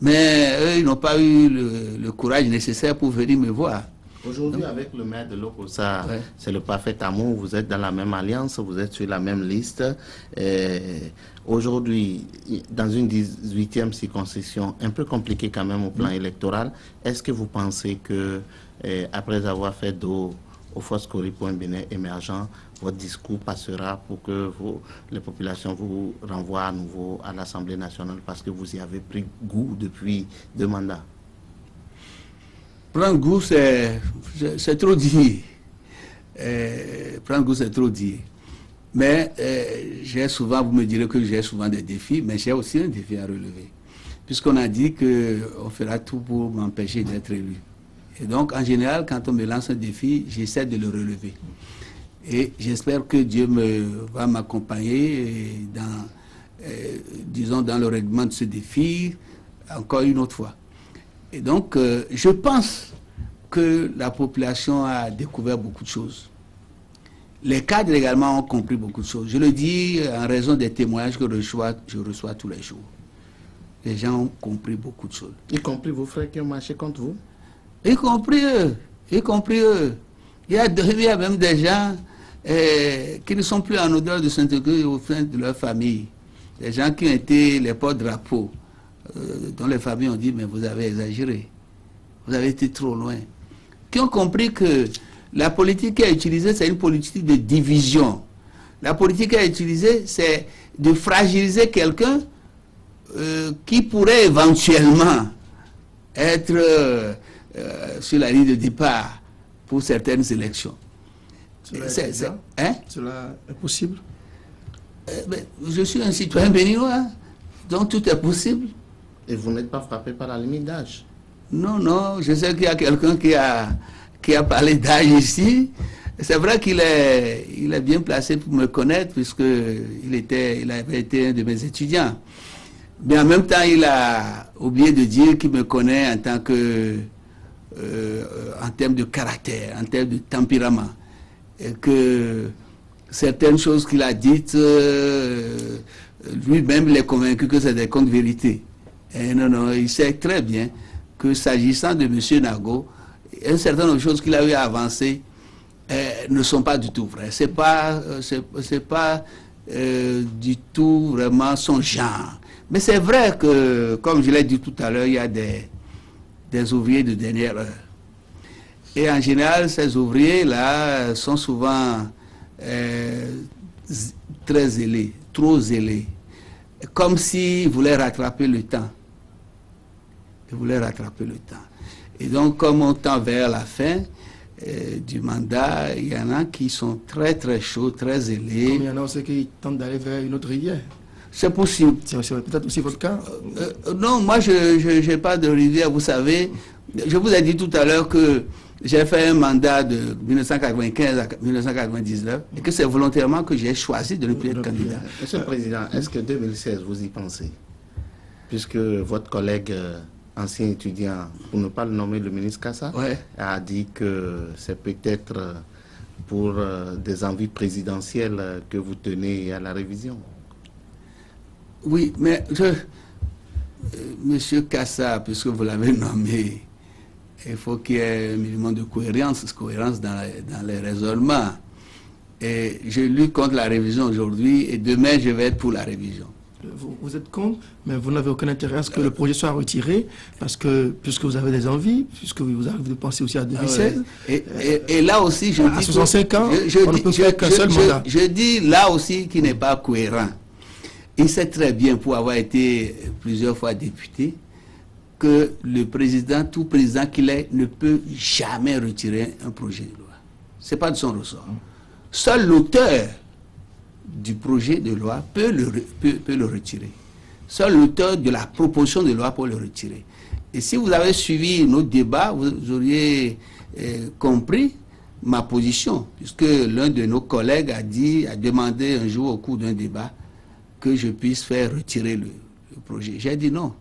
Speaker 1: Mais eux, ils n'ont pas eu le courage nécessaire pour venir me voir.
Speaker 3: Aujourd'hui, avec le maire de Lokossa, ouais, c'est le parfait amour, vous êtes dans la même alliance, vous êtes sur la même liste. Aujourd'hui, dans une 18e circonscription, un peu compliquée quand même au plan électoral, est-ce que vous pensez que, après avoir fait dos aux forces Coripo Bénin émergents, votre discours passera pour que les populations vous renvoient à nouveau à l'Assemblée nationale parce que vous y avez pris goût depuis 2 mandats?
Speaker 1: Prendre goût, c'est trop dit. Prendre goût, c'est trop dit. Mais j'ai souvent, vous me direz que j'ai souvent des défis, mais j'ai aussi un défi à relever. Puisqu'on a dit qu'on fera tout pour m'empêcher d'être élu. Et donc, en général, quand on me lance un défi, j'essaie de le relever. Et j'espère que Dieu va m'accompagner disons, dans le règlement de ce défi, encore une autre fois. Et donc, je pense que la population a découvert beaucoup de choses. Les cadres également ont compris beaucoup de choses. Je le dis en raison des témoignages que je reçois tous les jours. Les gens ont compris beaucoup de choses.
Speaker 3: Y compris vos frères qui ont marché contre vous?
Speaker 1: Y compris eux. Y compris eux. Il y a même des gens qui ne sont plus en odeur de sainteté au sein de leur famille. Des gens qui ont été les porte-drapeaux, dont les familles ont dit, mais vous avez exagéré. Vous avez été trop loin. Qui ont compris que la politique qui est utilisée, c'est une politique de division. La politique qui est utilisée, c'est de fragiliser quelqu'un qui pourrait éventuellement être sur la ligne de départ pour certaines élections.
Speaker 2: Cela est possible?
Speaker 1: Je suis un citoyen béninois, donc tout est possible.
Speaker 3: Et vous n'êtes pas frappé par la limite d'âge?
Speaker 1: Non, non, je sais qu'il y a quelqu'un qui a parlé d'âge ici. C'est vrai qu'il est bien placé pour me connaître, puisqu'il avait été un de mes étudiants. Mais en même temps, il a oublié de dire qu'il me connaît en tant que, en termes de caractère, en termes de tempérament. Et que certaines choses qu'il a dites, lui-même il est convaincu que c'est des contes vérités. Et non, il sait très bien que s'agissant de M. Nago, un certain nombre de choses qu'il avait avancées ne sont pas du tout vraies. C'est pas du tout vraiment son genre. Mais c'est vrai que, comme je l'ai dit tout à l'heure, il y a des ouvriers de dernière heure. Et en général, ces ouvriers-là sont souvent très zélés, trop zélés. Comme s'ils voulaient rattraper le temps. Ils voulaient rattraper le temps. Et donc, comme on tend vers la fin du mandat, il y en a qui sont très très chauds, très zélés.
Speaker 2: Comme il y en a aussi qui tentent d'aller vers une autre rivière.
Speaker 1: C'est possible.
Speaker 2: C'est peut-être aussi votre cas?
Speaker 1: Non, moi je n'ai pas de rivière, vous savez. Je vous ai dit tout à l'heure que j'ai fait un mandat de 1995 à 1999 et que c'est volontairement que j'ai choisi de ne plus être candidat.
Speaker 3: Monsieur le Président, est-ce que 2016, vous y pensez? Puisque votre collègue ancien étudiant, pour ne pas le nommer, le ministre Kassa, a dit que c'est peut-être pour des envies présidentielles que vous tenez à la révision.
Speaker 1: Oui, mais Monsieur Kassa, puisque vous l'avez nommé, il faut qu'il y ait un minimum de cohérence dans les raisonnements. Et je lutte contre la révision aujourd'hui et demain je vais être pour la révision.
Speaker 2: Vous êtes contre, mais vous n'avez aucun intérêt à ce que le projet soit retiré, parce que, puisque vous avez des envies, puisque vous arrivez de penser aussi à 2016.
Speaker 1: Et là aussi, je dis...
Speaker 2: À 65 ans, on ne peut faire qu'un seul mandat.
Speaker 1: Je dis là aussi qu'il n'est pas cohérent. Il sait très bien, pour avoir été plusieurs fois député, que le président, tout président qu'il est, ne peut jamais retirer un projet de loi. Ce n'est pas de son ressort. Seul l'auteur du projet de loi peut le retirer. Seul l'auteur de la proposition de loi peut le retirer. Et si vous avez suivi nos débats, vous auriez compris ma position, puisque l'un de nos collègues a demandé un jour au cours d'un débat que je puisse faire retirer le projet. J'ai dit non.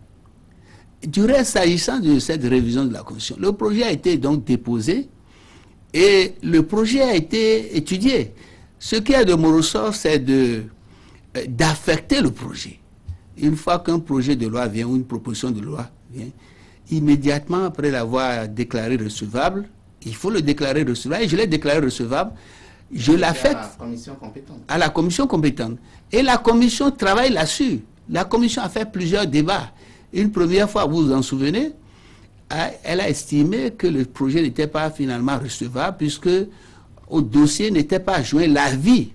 Speaker 1: Du reste, s'agissant de cette révision de la Constitution, le projet a été donc déposé et le projet a été étudié. Ce qui est de mon ressort, c'est d'affecter le projet. Une fois qu'un projet de loi vient ou une proposition de loi vient, immédiatement après l'avoir déclaré recevable, il faut le déclarer recevable, et je l'ai déclaré recevable, je l'affecte à la commission compétente. Et la commission travaille là-dessus. La commission a fait plusieurs débats. Une première fois, vous vous en souvenez, elle a estimé que le projet n'était pas finalement recevable puisque au dossier n'était pas joint l'avis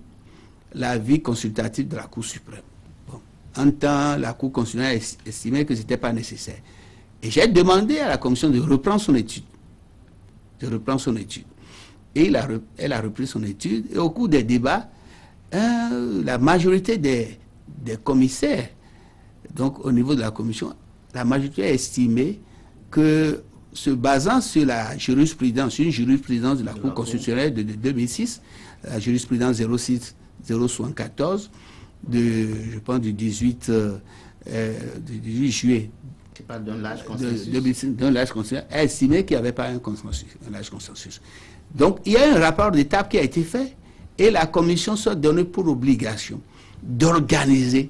Speaker 1: consultatif de la Cour suprême. Bon. En temps, la Cour constitutionnelle a estimé que ce n'était pas nécessaire. Et j'ai demandé à la commission de reprendre son étude. Et elle a repris son étude. Et au cours des débats, la majorité des commissaires, donc au niveau de la commission, la majorité a estimé que se basant sur la jurisprudence, une jurisprudence de la Cour constitutionnelle de 2006, la jurisprudence 06-074, je pense du 18 juillet.
Speaker 3: Tu parles d'un large consensus.
Speaker 1: D'un large consensus, a estimé qu'il n'y avait pas un large consensus. Donc, il y a un rapport d'étape qui a été fait et la commission s'est donnée pour obligation d'organiser,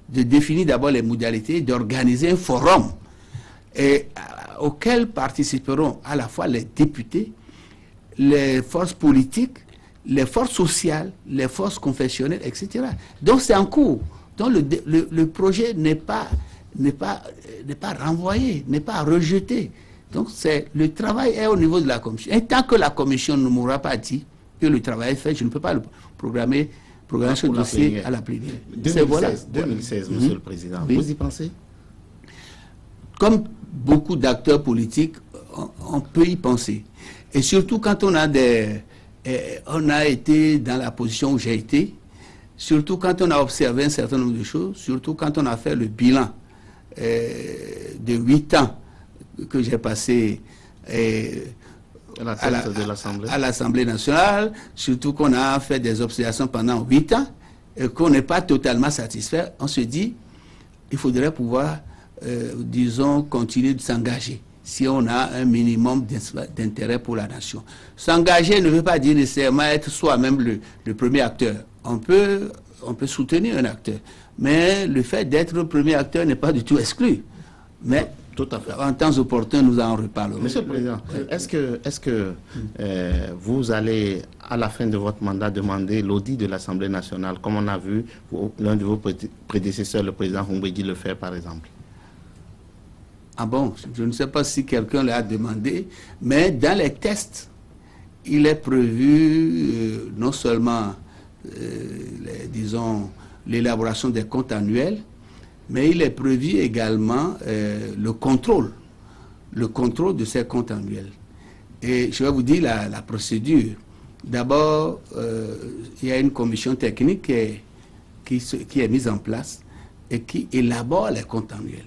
Speaker 1: de définir d'abord les modalités, d'organiser un forum auquel participeront à la fois les députés, les forces politiques, les forces sociales, les forces confessionnelles, etc. Donc c'est en cours. Donc le projet n'est pas renvoyé, n'est pas rejeté. Donc le travail est au niveau de la commission. Et tant que la commission ne m'aura pas dit que le travail est fait, je ne peux pas le programmer ce dossier à la plénière.
Speaker 3: 2016, Monsieur le Président, oui. Vous y pensez?
Speaker 1: Comme beaucoup d'acteurs politiques, on peut y penser. Et surtout quand on a été dans la position où j'ai été, surtout quand on a observé un certain nombre de choses, surtout quand on a fait le bilan de 8 ans que j'ai passé à l'Assemblée nationale, surtout qu'on a fait des observations pendant 8 ans et qu'on n'est pas totalement satisfait, on se dit il faudrait pouvoir disons, continuer de s'engager si on a un minimum d'intérêt pour la nation. S'engager ne veut pas dire nécessairement être soi-même le premier acteur. On peut soutenir un acteur, mais le fait d'être le premier acteur n'est pas du tout exclu. Mais
Speaker 3: tout à fait.
Speaker 1: En temps opportun, nous en reparlerons.
Speaker 3: Monsieur le Président, est-ce que vous allez, à la fin de votre mandat, demander l'audit de l'Assemblée nationale, comme on a vu l'un de vos prédécesseurs, le président Humbegi, le faire, par exemple?
Speaker 1: Ah bon, je ne sais pas si quelqu'un l'a demandé, mais dans les tests, il est prévu non seulement, disons, l'élaboration des comptes annuels, mais il est prévu également le contrôle de ces comptes annuels. Et je vais vous dire la procédure. D'abord, il y a une commission technique qui est mise en place et qui élabore les comptes annuels.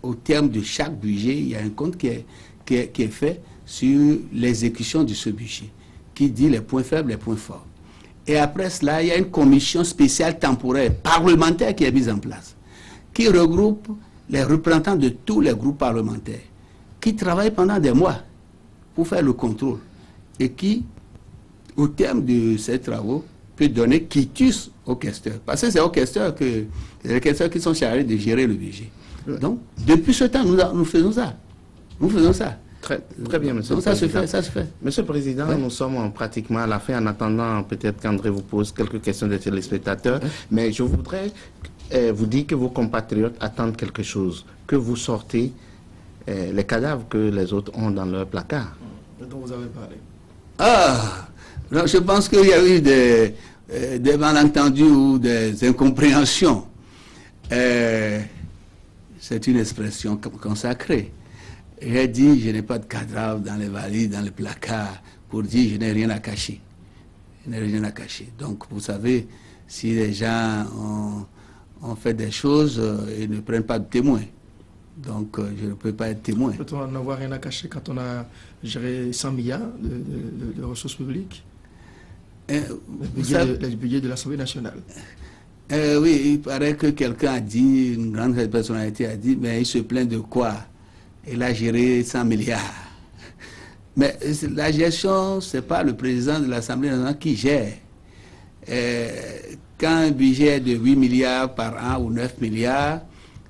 Speaker 1: Au terme de chaque budget, il y a un compte qui est fait sur l'exécution de ce budget, qui dit les points faibles, les points forts. Et après cela, il y a une commission spéciale temporaire, parlementaire qui est mise en place, qui regroupe les représentants de tous les groupes parlementaires, qui travaillent pendant des mois pour faire le contrôle, et qui, au terme de ces travaux, peut donner quitus aux questeurs. Parce que c'est aux questeurs qui sont chargés de gérer le budget. Donc, depuis ce temps, nous faisons ça. Nous faisons ça.
Speaker 3: Très bien, monsieur.
Speaker 1: Donc, ça se fait.
Speaker 3: Monsieur le Président, oui. Nous sommes pratiquement à la fin. En attendant, peut-être qu'André vous pose quelques questions des téléspectateurs. Mais je voudrais vous dire que vos compatriotes attendent quelque chose. Que vous sortez les cadavres que les autres ont dans leur placard.
Speaker 2: Dont vous avez parlé.
Speaker 1: Ah, non, je pense qu'il y a eu des malentendus ou des incompréhensions. C'est une expression consacrée. J'ai dit, je n'ai pas de cadavre dans les valises, dans les placards, pour dire, je n'ai rien à cacher. Je n'ai rien à cacher. Donc, vous savez, si les gens ont fait des choses, ils ne prennent pas de témoins. Donc, je ne peux pas être témoin.
Speaker 2: Peut-on n'avoir rien à cacher quand on a géré 100 milliards de ressources publiques? Le budget de l'Assemblée nationale.
Speaker 1: Oui, il paraît que quelqu'un a dit, une grande personnalité a dit, mais il se plaint de quoi? Il a géré 100 milliards. Mais la gestion, ce n'est pas le président de l'Assemblée nationale qui gère. Quand un budget de 8 milliards par an ou 9 milliards,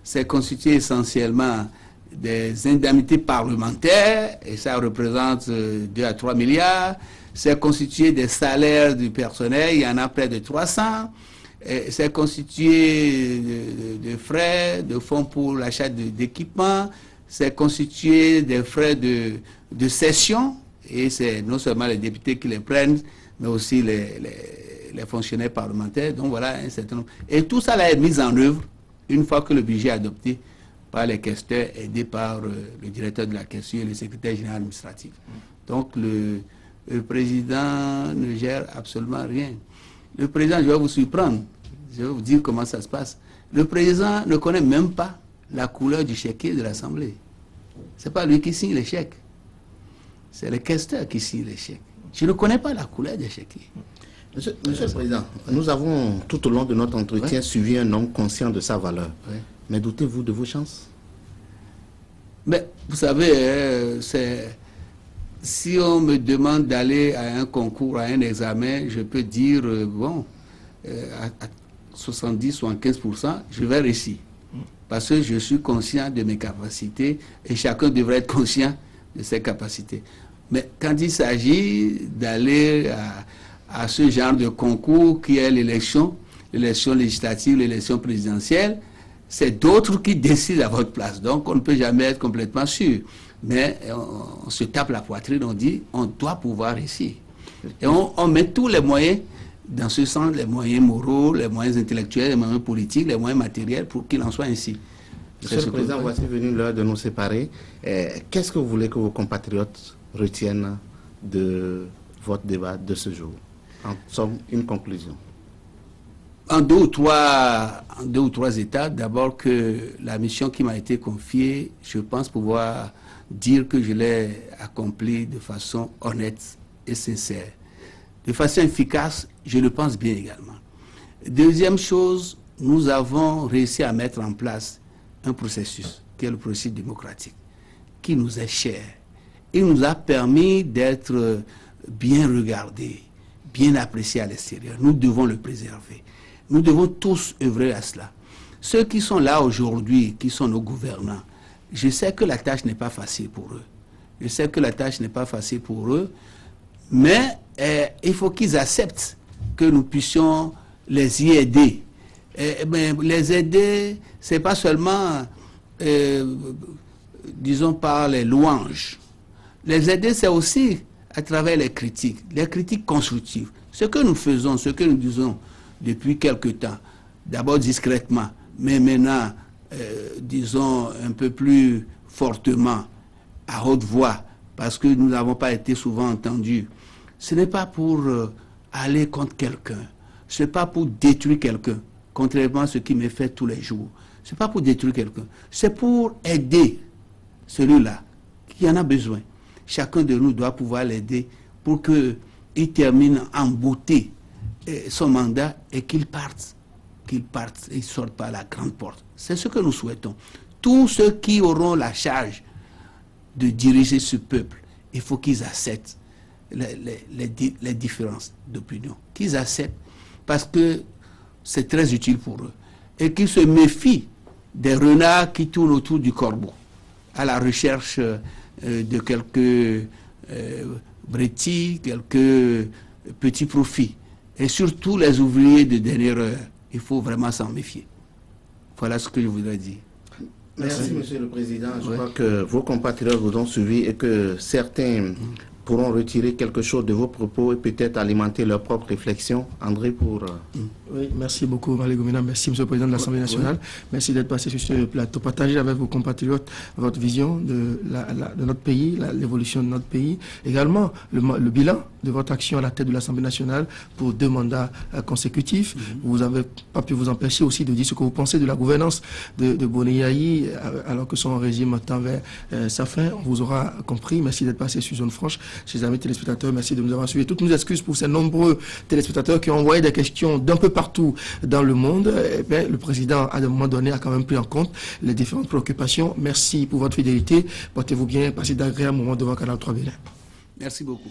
Speaker 1: c'est constitué essentiellement des indemnités parlementaires, et ça représente 2 à 3 milliards. C'est constitué des salaires du personnel, il y en a près de 300. C'est constitué de frais, de fonds pour l'achat d'équipements, c'est constitué des frais de session, et c'est non seulement les députés qui les prennent, mais aussi les fonctionnaires parlementaires. Donc voilà un certain nombre. Et tout ça là est mis en œuvre une fois que le budget est adopté par les questeurs, aidés par le directeur de la question et le secrétaire général administratif. Donc le président ne gère absolument rien. Le président, je vais vous surprendre, je vais vous dire comment ça se passe. Le président ne connaît même pas la couleur du chéquier de l'Assemblée. Ce n'est pas lui qui signe les chèques. C'est le questeur qui signe les chèques. Je ne connais pas la couleur des chèques.
Speaker 3: Monsieur le Président, nous avons tout au long de notre entretien suivi un homme conscient de sa valeur. Mais doutez-vous de vos chances?
Speaker 1: Mais vous savez, si on me demande d'aller à un concours, à un examen, je peux dire, bon, à 70-75%, je vais réussir. Parce que je suis conscient de mes capacités et chacun devrait être conscient de ses capacités. Mais quand il s'agit d'aller à ce genre de concours qui est l'élection législative, l'élection présidentielle, c'est d'autres qui décident à votre place. Donc on ne peut jamais être complètement sûr. Mais on se tape la poitrine, on dit on doit pouvoir réussir. Et on met tous les moyens dans ce sens, les moyens moraux, les moyens intellectuels, les moyens politiques, les moyens matériels pour qu'il en soit ainsi.
Speaker 3: Monsieur le Président, voici venu l'heure de nous séparer. Qu'est-ce que vous voulez que vos compatriotes retiennent de votre débat de ce jour? En somme, une conclusion.
Speaker 1: En deux ou trois étapes. D'abord que la mission qui m'a été confiée, je pense pouvoir dire que je l'ai accomplie de façon honnête et sincère. De façon efficace, je le pense bien également. Deuxième chose, nous avons réussi à mettre en place un processus, qui est le processus démocratique, qui nous est cher. Il nous a permis d'être bien regardés, bien appréciés à l'extérieur. Nous devons le préserver. Nous devons tous œuvrer à cela. Ceux qui sont là aujourd'hui, qui sont nos gouvernants, je sais que la tâche n'est pas facile pour eux. Je sais que la tâche n'est pas facile pour eux, mais il faut qu'ils acceptent que nous puissions les y aider. Mais les aider, ce n'est pas seulement, disons, par les louanges. Les aider, c'est aussi à travers les critiques constructives. Ce que nous faisons, ce que nous disons depuis quelque temps, d'abord discrètement, mais maintenant, disons, un peu plus fortement, à haute voix, parce que nous n'avons pas été souvent entendus. Ce n'est pas pour aller contre quelqu'un, ce n'est pas pour détruire quelqu'un, contrairement à ce qui m'est fait tous les jours. Ce n'est pas pour détruire quelqu'un, c'est pour aider celui-là qui en a besoin. Chacun de nous doit pouvoir l'aider pour qu'il termine en beauté son mandat et qu'il parte et sorte par la grande porte. C'est ce que nous souhaitons. Tous ceux qui auront la charge de diriger ce peuple, il faut qu'ils acceptent les différences d'opinion. Qu'ils acceptent parce que c'est très utile pour eux. Et qu'ils se méfient des renards qui tournent autour du corbeau à la recherche de quelques brettis, quelques petits profits. Et surtout les ouvriers de dernière heure. Il faut vraiment s'en méfier. Voilà ce que je voudrais dire.
Speaker 3: Merci, Monsieur le Président. Je crois que vos compatriotes vous ont suivi et que certains pourront retirer quelque chose de vos propos et peut-être alimenter leur propre réflexion. André, pour...
Speaker 2: Oui, merci beaucoup, Valérie Gomina. Merci, Monsieur le Président de l'Assemblée nationale. Merci d'être passé sur ce plateau. Partagez avec vos compatriotes votre vision de notre pays, l'évolution de notre pays. Également, le bilan de votre action à la tête de l'Assemblée nationale pour 2 mandats consécutifs. Vous n'avez pas pu vous empêcher aussi de dire ce que vous pensez de la gouvernance de Boni Yayi, alors que son régime tend vers sa fin. On vous aura compris. Merci d'être passé sur Zone Franche. Chers amis téléspectateurs, merci de nous avoir suivis. Toutes nos excuses pour ces nombreux téléspectateurs qui ont envoyé des questions d'un peu partout dans le monde. Le président, à un moment donné, a quand même pris en compte les différentes préoccupations. Merci pour votre fidélité. Portez-vous bien. Passez d'agréables moments devant Canal 3 Bénin.
Speaker 1: Merci beaucoup.